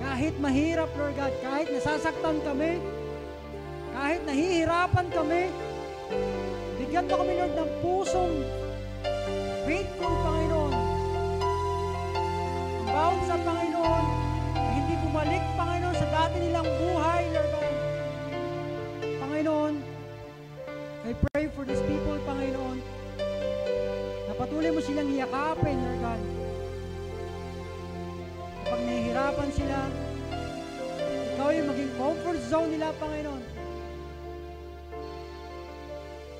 kahit mahirap, Lord God, kahit nasasaktan kami, kahit nahihirapan kami, bigyan mo kami, Lord, ng pusong faithful, Panginoon. Bound sa Panginoon, na hindi bumalik, Panginoon, sa dati nilang buhay, Lord God. Panginoon, I pray for these people, Panginoon, na patuloy mo silang hiyakapin, Lord God. Kapag nahihirapan sila, ikaw yung maging comfort zone nila, Panginoon.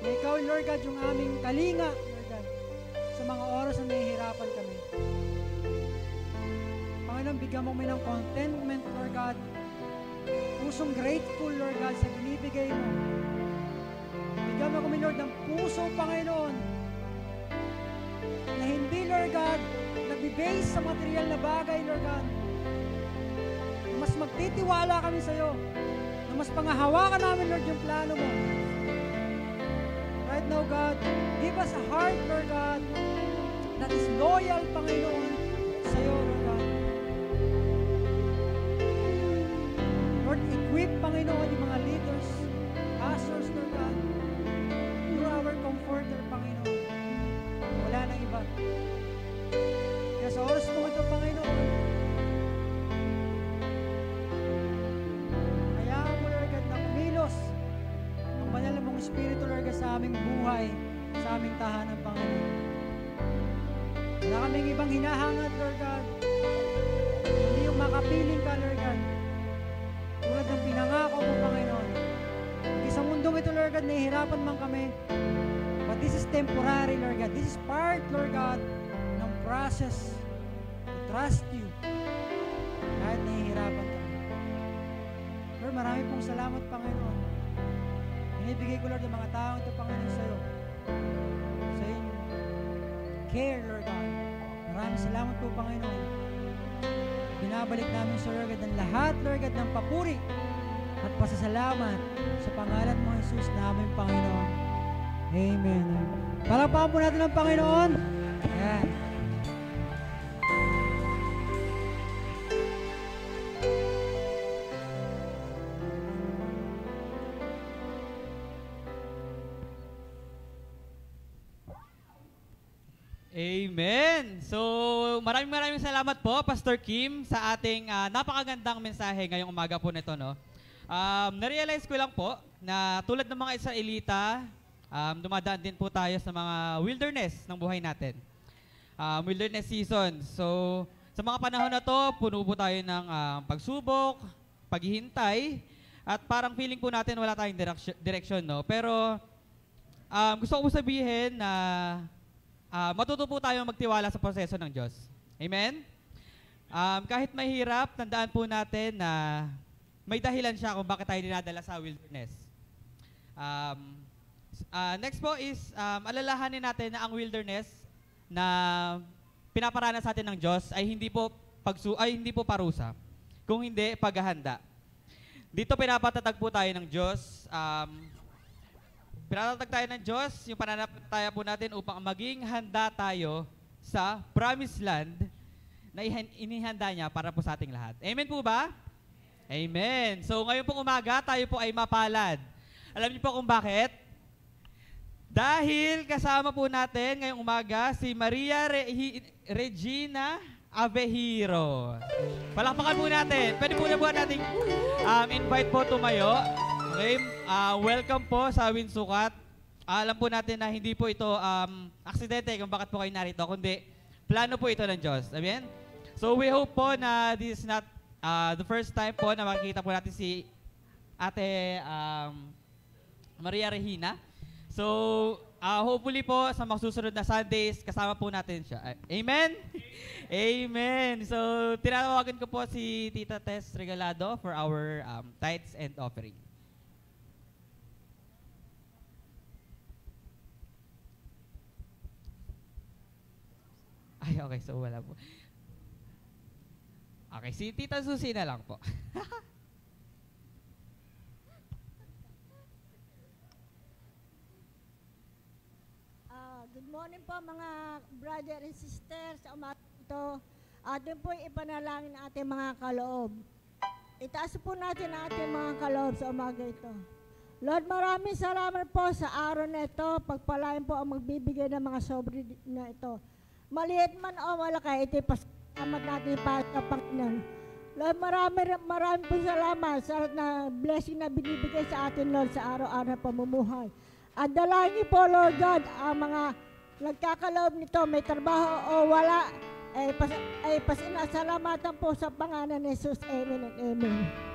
Na ikaw, Lord God, yung aming kalinga, Lord God, sa mga oras na nahihirapan kami. Panginoon, bigyan mo kami ng contentment, Lord God. Pusong grateful, Lord God, sa binibigay mo. Bigyan mo kami, Lord, ng puso, Panginoon, na hindi, Lord God, nag-base sa material na bagay, Lord God. Na mas magtitiwala kami sa iyo. Na mas pangahawakan namin, Lord, yung plano mo. Right now, God, give us a heart, Lord God, that is loyal, Panginoon, sa iyo, Lord God. Lord, equip, Panginoon, yung mga leaders, pastors, Lord God. You're our comforter, Panginoon. Wala nang iba. Kaya sa oras mo ito, Panginoon, hayaan mo, Lord God, na kumilos ang banal mong Espiritu, Lord God, sa aming buhay, sa aming tahanan, Panginoon. Wala kaming ibang hinahangad, Lord God. Hindi yung makapiling ka, Lord God. Tulad ng pinangako mo, Panginoon. Sa mundong ito, Lord God, nahihirapan man kami. But this is temporary, Lord God. This is part, Lord God, ng process to trust you. Kahit nahihirapan kami. Lord, marami pong salamat, Panginoon. Binibigay ko, Lord, ang mga taong ito, Panginoon, sa iyo. Sa inyong care, Lord God. Maraming salamat po, Panginoon. Binabalik namin sa Lord God ang lahat, Lord God, ng papuri at pasasalamat sa pangalan mo, Jesus, namin, Panginoon. Amen. Palakpakan po natin ang Panginoon. Ayan. Amen! So, maraming salamat po, Pastor Kim, sa ating napakagandang mensahe ngayong umaga po nito, no? Na-realize ko lang po na tulad ng mga Israelita, dumadaan din po tayo sa mga wilderness ng buhay natin. Wilderness season. So, sa mga panahon na to, puno po tayo ng pagsubok, paghihintay, at parang feeling po natin wala tayong direction, no? Pero, gusto ko po sabihin na matuto po tayo magtiwala sa proseso ng Diyos. Amen? Kahit mahirap, tandaan po natin na may dahilan siya kung bakit tayo dinadala sa wilderness. Next po is, alalahanin natin na ang wilderness na pinaparanas sa atin ng Diyos ay hindi po parusa, kung hindi paghahanda. Dito pinapatatag po tayo ng Diyos. Pinatatag tayo ng Diyos, yung pananampalataya po natin upang maging handa tayo sa promised land na inihanda niya para po sa ating lahat. Amen po ba? Amen. So ngayon pong umaga, tayo po ay mapalad. Alam niyo po kung bakit? Dahil kasama po natin ngayong umaga si Maria Regina Avejiro. Palakpakan po natin. Pwede po na po natin invite po tumayo. Okay, welcome po sa Winsukat. Alam po natin na hindi po ito aksidente kung bakit po kayo narito, kundi plano po ito ng Diyos. Amen? So we hope po na this is not the first time po na makikita po natin si Ate Maria Regina. So hopefully po sa mga susunod na Sundays, kasama po natin siya. Amen? Amen. So, tinawagan ko po si Tita Tess Regalado for our tithes and offering. Ay, okay. So, wala po. Okay, si Tita Susie na lang po. Good morning po mga brother and sister sa umaga ito. Atin po ipanalangin ang ating mga kaloob. Itaas po natin ang ating mga kaloob sa umaga ito. Lord, maraming salamat po sa araw na ito. Pagpalain po ang magbibigay ng mga sobre na ito. Maliit man o malaki, ito pasalamat natin para sa Panginoon. Lord, marami po salamat sa na blessing na binibigay sa atin, Lord, sa araw-araw na pamumuhay. At dalangin po, Lord God, ang mga nagkakaloob nito, may trabaho o wala, ay pasinasalamatan po sa pangalan ni Jesus. Amen and amen.